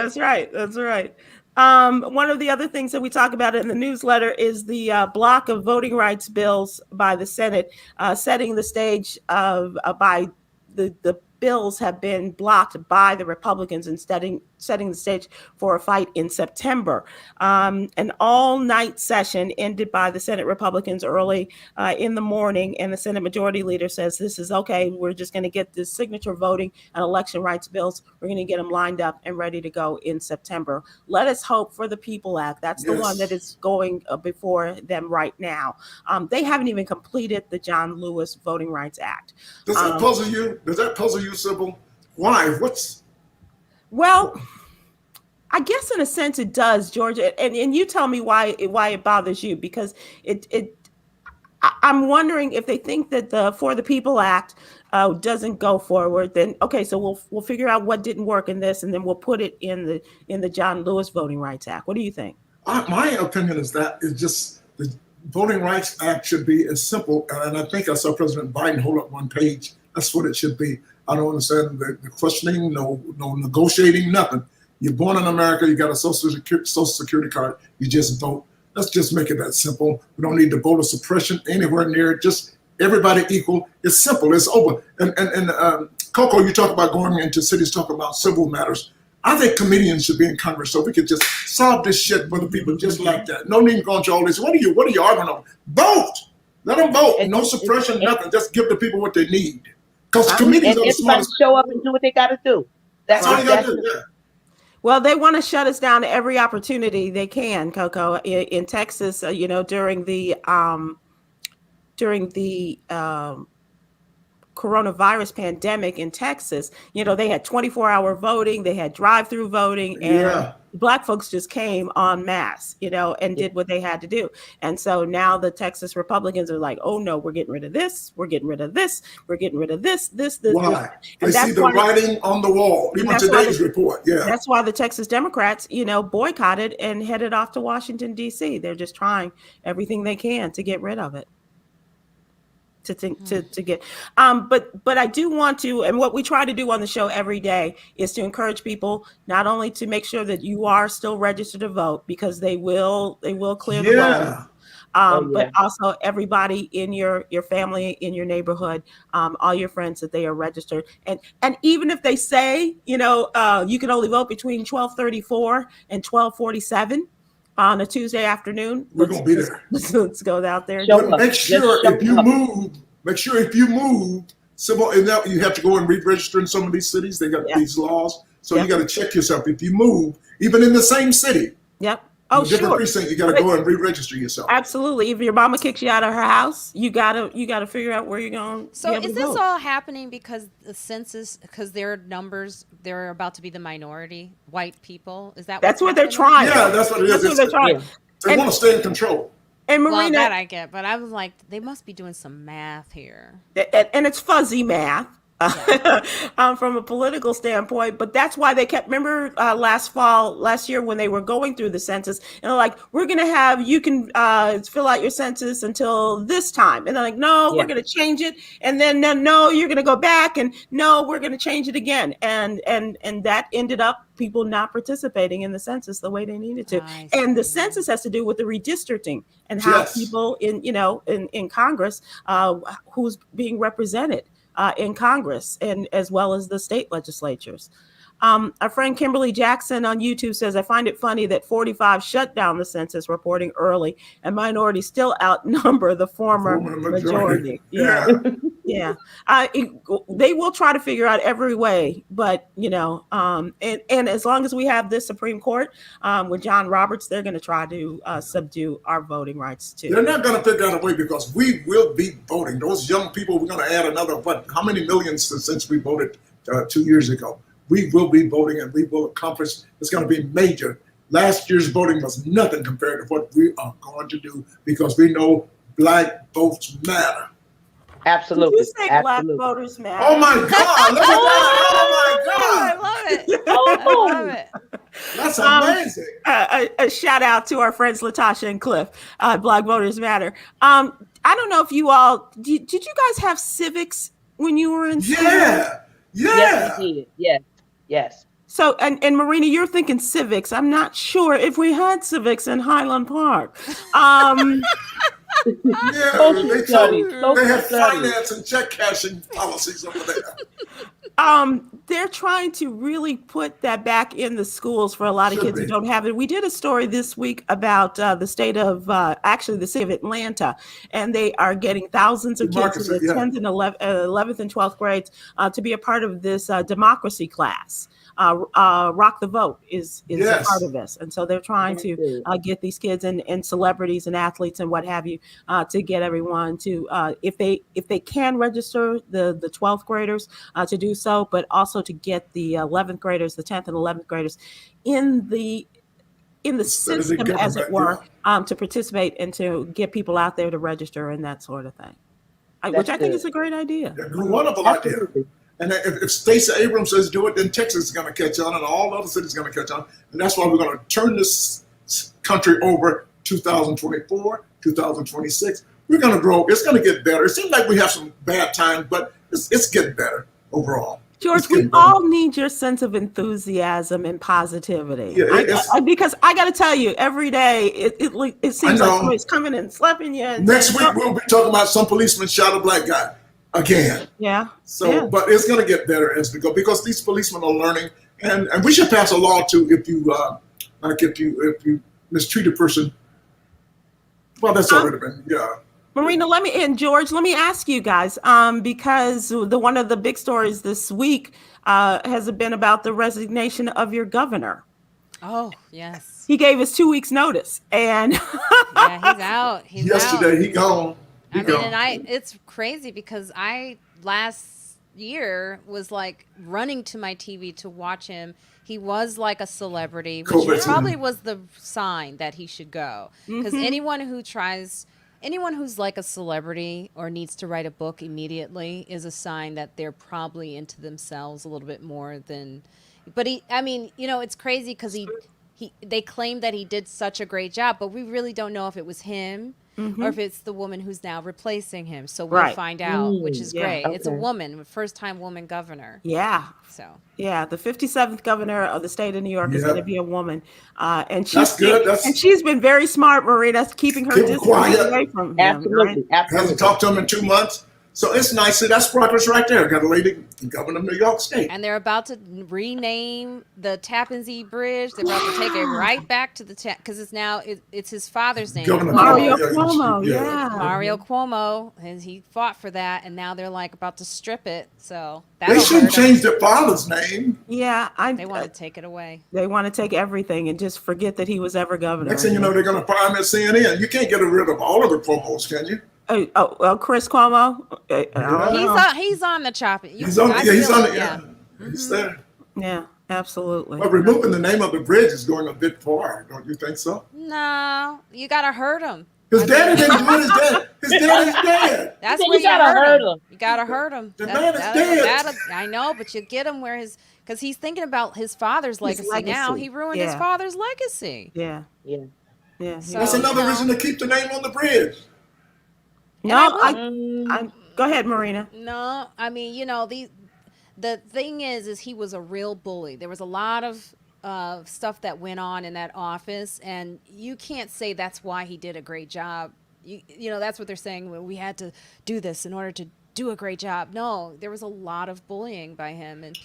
One of the other things that we talk about in the newsletter is the block of voting rights bills by the Senate, setting the stage by the bills have been blocked by the Republicans and setting the stage for a fight in September. An all-night session ended by the Senate Republicans early in the morning, and the Senate Majority Leader says this is okay. We're just going to get this signature voting and election rights bills. We're going to get them lined up and ready to go in September. Let us hope for the People Act. That's the one that is going before them right now. They haven't even completed the John Lewis Voting Rights Act. Does that puzzle you? Does that puzzle you, Sybil? Why? Well, I guess in a sense it does, Georgia. And you tell me why it bothers you, because I'm wondering if they think that the For the People Act doesn't go forward, then okay, so we'll figure out what didn't work in this, and then we'll put it in the John Lewis Voting Rights Act. What do you think? My opinion is that it's just the Voting Rights Act should be as simple, and I think I saw President Biden hold up one page. That's what it should be. I don't understand the questioning, no negotiating, nothing. You're born in America, you got a social security card, you just vote. Let's just make it that simple. We don't need the voter suppression anywhere near it. Just everybody equal. It's simple. It's over. And Coco, you talk about going into cities, talking about civil matters. I think comedians should be in Congress so we could just solve this shit for the people just like that. No need going to all this. What are you arguing on? Vote. Let them vote. No suppression, nothing. Just give the people what they need. Because comedians are the smartest. Show up and do what they got to do. That's all you got to do. Yeah. Well, they want to shut us down every opportunity they can, Coco. In Texas, during the coronavirus pandemic in Texas, they had 24-hour voting, they had drive-through voting, and Black folks just came en masse, and did what they had to do. And so now the Texas Republicans are like, oh no, we're getting rid of this, we're getting rid of this, we're getting rid of this. Why? They see the writing on the wall. Even today's report. Yeah. That's why the Texas Democrats, boycotted and headed off to Washington, D.C. They're just trying everything they can to get rid of it. But I do want to, and what we try to do on the show every day is to encourage people not only to make sure that you are still registered to vote, because they will clear the vote, but also everybody in your family, in your neighborhood, all your friends, that they are registered. And even if they say, you can only vote between 12:34 and 12:47 on a Tuesday afternoon, we're going to be there. Let's go out there. Make sure if you move, Sybil, and now you have to go and re-register in some of these cities. They got these laws. So you got to check yourself. If you move, even in the same city. Yep. Oh, different precinct, you got to go and re-register yourself. Absolutely. If your mama kicks you out of her house, you gotta figure out where you're going. So is this all happening because the census, because their numbers, they're about to be the minority, white people? Is that that's what they're trying? Yeah, that's what it is. That's what they're trying. They want to stay in control. And Marina, well, that I get, but I was like, they must be doing some math here. And it's fuzzy math. From a political standpoint, but that's why they kept, remember last year when they were going through the census, and they're like, we're going to have, you can fill out your census until this time. And they're like, no, we're going to change it. And then, no, you're going to go back, and no, we're going to change it again. And that ended up people not participating in the census the way they needed to. And the census has to do with the redistricting and how people in Congress, who's being represented in Congress, and as well as the state legislatures. Our friend Kimberly Jackson on YouTube says, I find it funny that 45 shut down the census reporting early, and minorities still outnumber the former majority. Yeah. They will try to figure out every way, but and as long as we have this Supreme Court with John Roberts, they're going to try to subdue our voting rights too. They're not going to figure out a way, because we will be voting. Those young people, we're going to add another, how many millions since we voted 2 years ago? We will be voting, and we will accomplish. It's going to be major. Last year's voting was nothing compared to what we are going to do, because we know Black votes matter. Absolutely. Did you say Black voters matter? Oh my God! Look at that! I love it. I love it. That's amazing. A shout out to our friends Latasha and Cliff. Black voters matter. I don't know if you all did you guys have civics when you were in school? Yeah. Yes, we did. Yes. So, and Marina, you're thinking civics. I'm not sure if we had civics in Highland Park. Yeah, Social they studies, they social have studies. finance and check cashing policies over there. They're trying to really put that back in the schools for a lot of Should kids who be. don't have it. We did a story this week about the state of, actually the city of Atlanta, and they are getting thousands of kids in Democracy, the yeah. 10th and 11th and 12th grades to be a part of this democracy class. Rock the Vote is a Yes. part of this. And so they're trying That's to good. get these kids and celebrities and athletes and what have you to get everyone to, if they can register the 12th graders to do so, but also to get the 11th graders, the 10th and 11th graders in the Instead of the system, as it government, were, to participate and to get people out there to register and that sort of thing. Which That's I think good. is a great idea. Yeah, wonderful idea. Absolutely. And if Stacey Abrams says do it, then Texas is going to catch on, and all other cities are going to catch on. And that's why we're going to turn this country over 2024, 2026. We're going to grow. It's going to get better. It seems like we have some bad times, but it's getting better overall. George, It's getting we better. all need your sense of enthusiasm and positivity. Yeah, it's- Because I got to tell you, every day it seems I like know. somebody's coming and slapping you. And Next saying, week we'll be talking about some policeman shot a black guy again. yeah. So, Yeah. but it's going to get better as we go because these policemen are learning, and we should pass a law too if you mistreat a person. Well, that's already been Marina, George, let me ask you guys, because one of the big stories this week has been about the resignation of your governor. Oh, yes. He gave us 2 weeks notice, and Yeah, he's out. He's yesterday. out. He gone. He I mean, gone. and it's crazy because I last year was like running to my TV to watch him. He was like a celebrity, which COVID. probably was the sign that he should go. Because anyone who's like a celebrity or needs to write a book immediately is a sign that they're probably into themselves a little bit more than. But it's crazy because they claim that he did such a great job, but we really don't know if it was him or if it's the woman who's now replacing him. So we'll Right. find out, which is Yeah. great. It's a Okay. woman, first-time woman governor. yeah. So Yeah, the 57th governor of the state of New York is Yeah. going to be a woman, and That's good. she's been very smart, Marina, keeping her Keep distance quiet. away from him. Absolutely. Right? Hasn't Absolutely. talked to him in 2 months. So it's nice. See, that's progress right there. Got a lady governor of New York State. and they're about to rename the Tappan Zee Bridge. They're about to take it right back to the because it's his father's name. Governor Mario Yeah, Cuomo, yeah. yeah. Mario Cuomo, and he fought for that, and now they're like about to strip it. So They that'll shouldn't hurt 'em. change their father's name. Yeah, They want to take it away. they want to take everything and just forget that he was ever governor. Next thing you know, they're going to fire him at CNN. You can't get rid of all of the promos, can you? Chris Cuomo. I don't know. He's on the chopping. He's on. I Yeah, he's feel on it, it. Yeah, he's there. Yeah, absolutely. But removing the name of the bridge is going a bit far, don't you think so? No, you gotta hurt him. His daddy didn't do it. His dad. His dad is dead. That's You where you gotta hurt hurt him. him. You gotta hurt him. The man is dead. I know, but you get him where because he's thinking about his father's legacy now. legacy. He ruined his Yeah. father's legacy. Yeah, Yeah. yeah. So- That's another you know. reason to keep the name on the bridge. No, go ahead, Marina. No, I mean, the thing is he was a real bully. There was a lot of stuff that went on in that office, and you can't say that's why he did a great job. That's what they're saying. Well, we had to do this in order to do a great job. No, there was a lot of bullying by him, and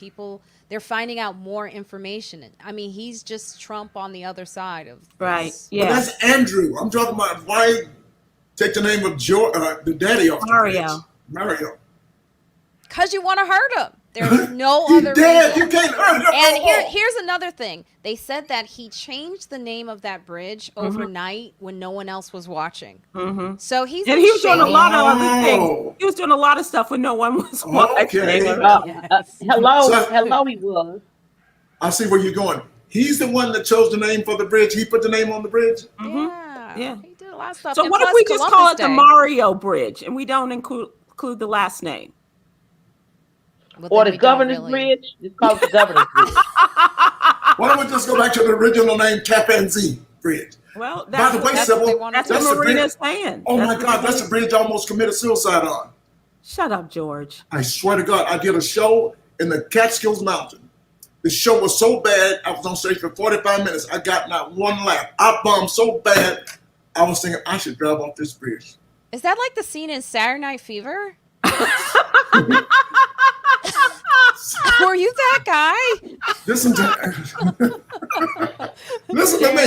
they're finding out more information. I mean, he's just Trump on the other side of Right. this. But Yeah. that's Andrew. I'm talking about why take the name of the daddy off the Mario. bridge. Mario. Because you want to hurt him. There's no He's other dead. reason. You can't hurt him. And here's another thing. They said that he changed the name of that bridge Mm-hmm. overnight when no one else was watching. So he's And he was doing a lot of other Oh. things. He was doing a lot of stuff when no one was watching. Okay. Hello, So- hello, he was. I see where you're going. He's the one that chose the name for the bridge. He put the name on the bridge. Yeah. He did a lot of stuff. So And what if plus we just call Columbus it the Day. Mario Bridge and we don't include the last name? Well, Or then the we don't governor's really- bridge. It's called the governor's bridge. Why don't we just go back to the original name, Tappan Zee Bridge? Well, By the way, that's what they Sybil, wanted that's to what that's the Marina's bridge. saying. Oh my That's God, what- that's the bridge I almost committed suicide on. Shut up, George. I swear to God, I did a show in the Catskills Mountain. The show was so bad, I was on stage for 45 minutes. I got not one laugh. I bombed so bad, I was thinking I should drive off this bridge. Is that like the scene in Saturday Night Fever? Were you that guy? Listen to listen to me.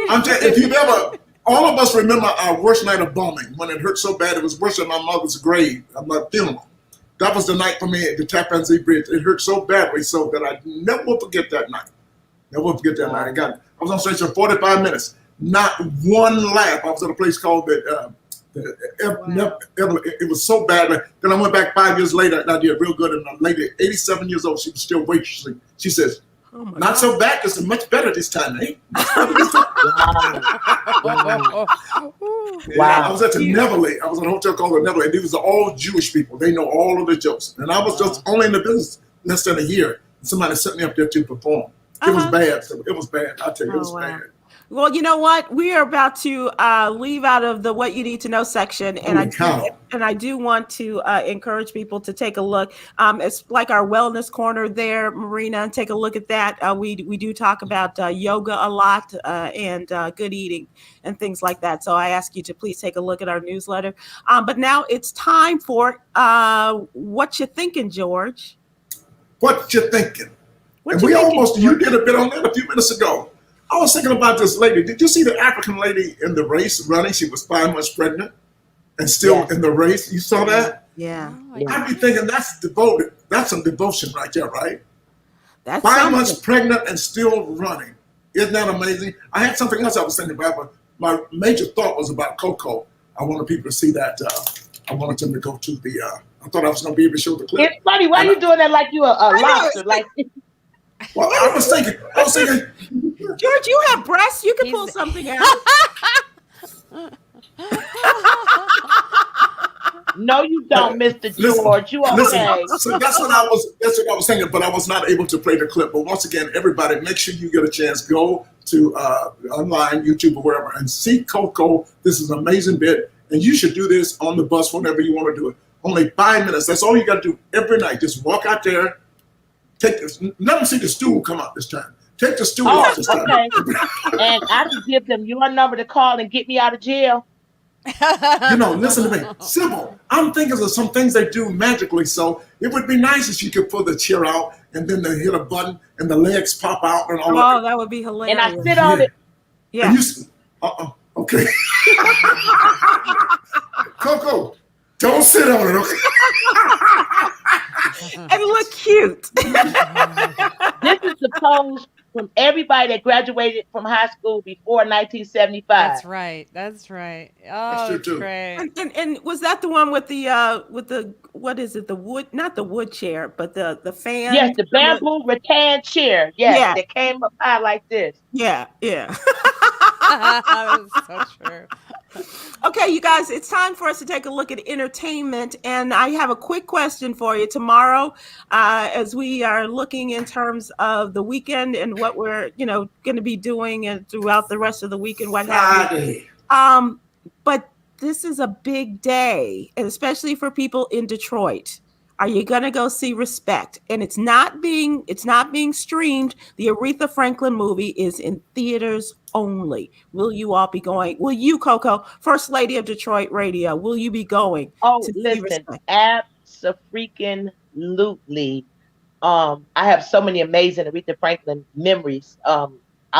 I'm telling you, if you've ever, all of us remember our worst night of bombing when it hurt so bad it was worse than my mother's grave, my funeral. That was the night for me at the Tappan Zee Bridge. It hurt so badly so that I never will forget that night. Never forget that night. I was on stage for 45 minutes. Not one laugh. I was at a place called it was so bad. Then I went back 5 years later and I did real good. And a lady, 87 years old, she was still waitressing. She says, not God. So bad, this is much better this time, eh? Wow. I was at the Neverly. I was in a hotel called the Neverly. These are all Jewish people. They know all of the jokes. And I was just only in the business less than a year. Somebody sent me up there to perform. It was bad. So it was bad. I tell you, it was bad. Well, you know what? We are about to leave out of the what you need to know section, and I do want to encourage people to take a look. It's like our wellness corner there, Marina. Take a look at that. We do talk about yoga a lot and good eating and things like that. So I ask you to please take a look at our newsletter. But now it's time for what you thinking, George. What you thinking? You did a bit on that a few minutes ago. I was thinking about this lady. Did you see the African lady in the race running? She was 5 months pregnant and still in the race. You saw that? Yeah. I'd be thinking that's devoted. That's some devotion right there, right? That's 5 months pregnant and still running. Isn't that amazing? I had something else I was thinking about, but my major thought was about Coco. I wanted people to see that. I wanted them to go to the, I thought I was going to be able to show the clip. It's funny. Why are you doing that like you a lobster? Like, well, I was thinking, George, you have breasts. You can pull something out. No, you don't, Mr. George. You okay? Listen, so that's what I was thinking, but I was not able to play the clip. But once again, everybody, make sure you get a chance. Go to online, YouTube, or wherever, and see Coco. This is an amazing bit, and you should do this on the bus whenever you want to do it. Only 5 minutes. That's all you got to do every night. Just walk out there. Let them see the stool come out this time. Take the stool out this time. Okay. And I can give them your number to call and get me out of jail. Listen to me. Sybil, I'm thinking of some things they do magically. So it would be nice if you could pull the chair out and then they hit a button and the legs pop out and all that. Oh, that would be hilarious. And I sit on it. Yeah. Okay. Coco, don't sit on it, okay? And look cute. This is the pose from everybody that graduated from high school before 1975. That's right. Oh, that's true, great. And was that the one with the what is it? The wood, not the wood chair, but the fan. Yes, the bamboo rattan chair. Yes, that came up high like this. Yeah. That was so true. Okay, you guys, it's time for us to take a look at entertainment. And I have a quick question for you tomorrow, as we are looking in terms of the weekend and what we're, going to be doing and throughout the rest of the week and what have you. But this is a big day, and especially for people in Detroit. Are you going to go see Respect? And it's not being streamed. The Aretha Franklin movie is in theaters only. Will you all be going? Will you, Coco, First Lady of Detroit Radio, will you be going? Oh, listen, abso-freaking-lutely. I have so many amazing Aretha Franklin memories. I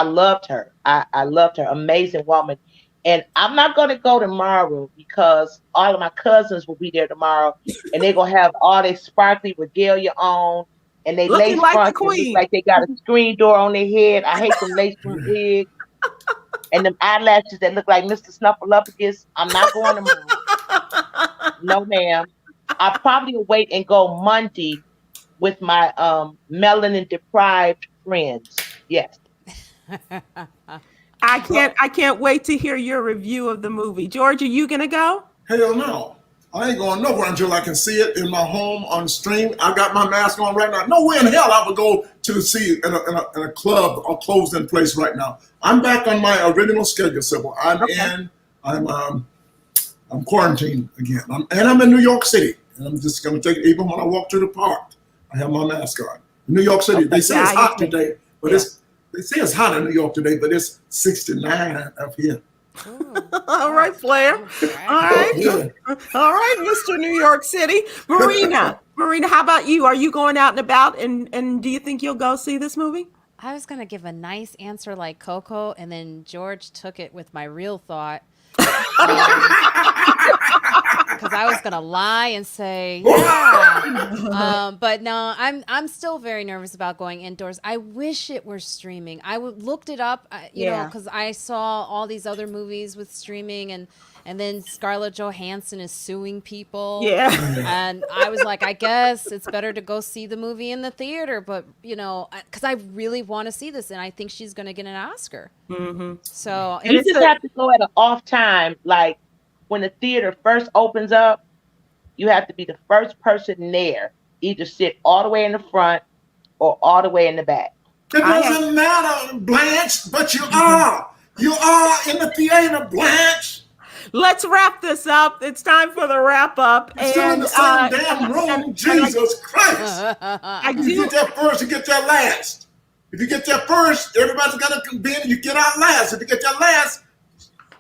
loved her. I loved her. Amazing woman. And I'm not going to go tomorrow because all of my cousins will be there tomorrow, and they're going to have all their sparkly regalia on, and they lace front like they got a screen door on their head. I hate them lace front wigs and them eyelashes that look like Mr. Snuffleupagus. I'm not going tomorrow. No, ma'am. I'll probably wait and go Monday with my melanin-deprived friends. Yes. I can't wait to hear your review of the movie. George, are you going to go? Hell no. I ain't going nowhere until I can see it in my home on stream. I got my mask on right now. No way in hell I would go to see it in a club or closed-in place right now. I'm back on my original schedule, Sybil. I'm quarantined again. I'm in New York City. And I'm just going to take it even when I walk through the park. I have my mask on. New York City. They say it's hot Italian. today, but they say it's hot in New York today, but it's 69 up here. All right, Flair. All right. Yeah. All right, Mr. New York City. Marina, how about you? Are you going out and about, and do you think you'll go see this movie? I was going to give a nice answer like Coco, and then George took it with my real thought. Because I was going to lie and say, yeah. But no, I'm still very nervous about going indoors. I wish it were streaming. I looked it up, you know, because I saw all these other movies with streaming, and then Scarlett Johansson is suing people. Yeah. And I was like, I guess it's better to go see the movie in the theater. But, you know, because I really want to see this, and I think she's going to get an Oscar. Mm-hmm. So You just have to go at an off time, like when the theater first opens up. You have to be the first person there. Either sit all the way in the front or all the way in the back. It doesn't matter, Blanche, but you are. You are in the theater, Blanche. Let's wrap this up. It's time for the wrap up. You're still in the same damn room. Jesus Christ. If you get there first, you get there last. If you get there first, everybody's going to be in, you get out last. If you get there last,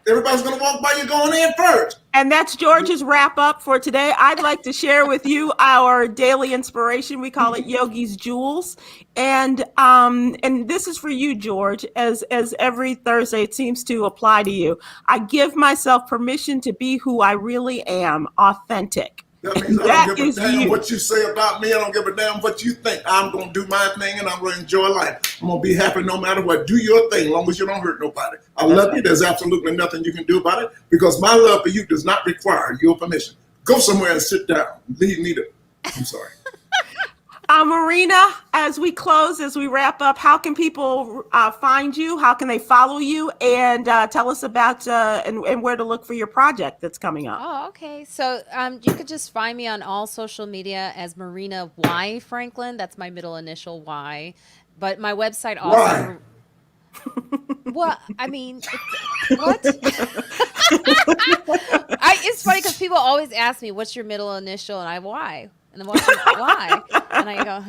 everybody's going to walk by you going in first. And that's George's wrap up for today. I'd like to share with you our daily inspiration. We call it Yogi's Jewels. And this is for you, George, as every Thursday it seems to apply to you. I give myself permission to be who I really am, authentic. That means I don't give a damn what you say about me. I don't give a damn what you think. I'm going to do my thing and I'm going to enjoy life. I'm going to be happy no matter what. Do your thing as long as you don't hurt nobody. I love you. There's absolutely nothing you can do about it because my love for you does not require your permission. Go somewhere and sit down. Leave me to. I'm sorry. Marina, as we close, as we wrap up, how can people find you? How can they follow you? And tell us about and where to look for your project that's coming up. Oh, okay. So you could just find me on all social media as Marina Y. Franklin. That's my middle initial Y. But my website also. Why? Well, I mean, what? It's funny because people always ask me, "What's your middle initial?" And I Y. And then what's your why? And I go,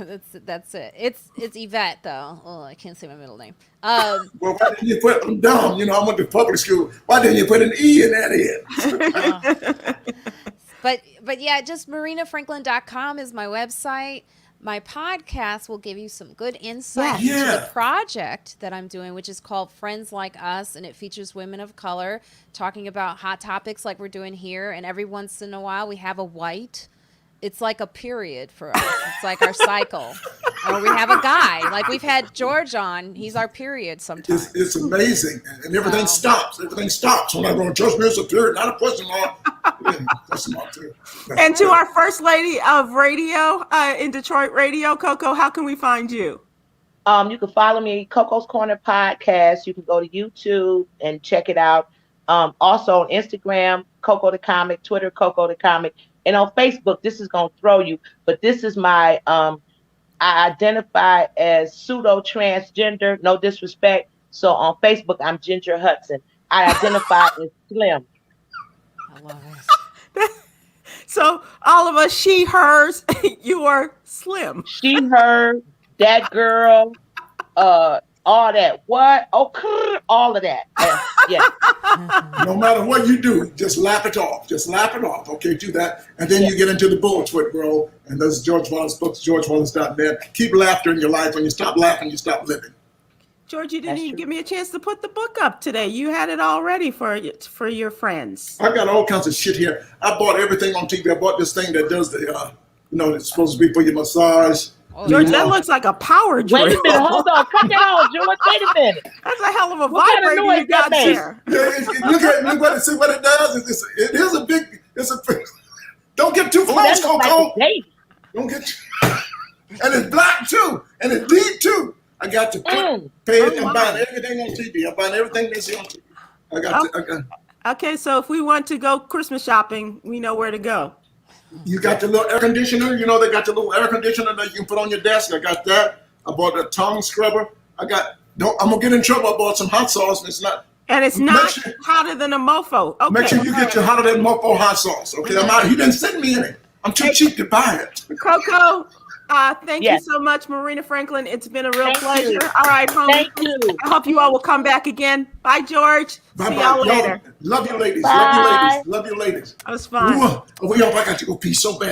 that's it. It's Yvette though. Oh, I can't say my middle name. Well, why didn't you put them down? You know, I went to public school. Why didn't you put an E in that end? But yeah, just marinafranklin.com is my website. My podcast will give you some good insight into the project that I'm doing, which is called Friends Like Us, and it features women of color talking about hot topics like we're doing here. And every once in a while, we have a white. It's like a period for us. It's like our cycle. Or we have a guy. Like we've had George on. He's our period sometimes. It's amazing. And everything stops. Everything stops. When I go, trust me, it's a period, not a question mark. Question mark too. And to our first lady of radio in Detroit radio, Coco, how can we find you? You can follow me, Coco's Corner Podcast. You can go to YouTube and check it out. Also on Instagram, Coco the Comic, Twitter, Coco the Comic. And on Facebook, this is going to throw you, but this is my, I identify as pseudo-transgender, no disrespect. So on Facebook, I'm Ginger Hudson. I identify as slim. I love it. So all of us, she, hers, you are slim. She, her, that girl, all that. What? Oh, all of that. Yeah. No matter what you do, just laugh it off. Just laugh it off. Okay, do that. And then you get into the bullshit world. And those George Wallace books, georgewallace.net. Keep laughter in your life. When you stop laughing, you stop living. George, you didn't even give me a chance to put the book up today. You had it all ready for your friends. I got all kinds of shit here. I bought everything on TV. I bought this thing that does the, it's supposed to be for your massage. Oh, George, that looks like a power drill. Wait a minute, hold on, cut that off, George. Wait a minute. That's a hell of a What kind of vibrator noise you got that there. See what it does. It is a big. Don't get too close, Coco. Don't get. And it's black too, and it's deep too. I got to pay it and buy everything on TV. I'm buying everything they see on TV. I got. Okay, so if we want to go Christmas shopping, we know where to go. You got the little air conditioner. You know they got the little air conditioner that you can put on your desk. I got that. I bought a tongue scrubber. I'm gonna get in trouble. I bought some hot sauce, and it's not. And it's not hotter than a mofo. Okay. Make sure you get your hotter than mofo hot sauce. Okay, he didn't send me any. I'm too cheap to buy it. Coco, Thank Yes. you so much, Marina Franklin. It's been a real Thank pleasure. you. All right, homie. Thank you. I hope you all will come back again. Bye, George. Bye See bye. y'all later. Love you ladies. Bye. Love you ladies. That was fun. Ooh, y'all, I got to go pee so bad.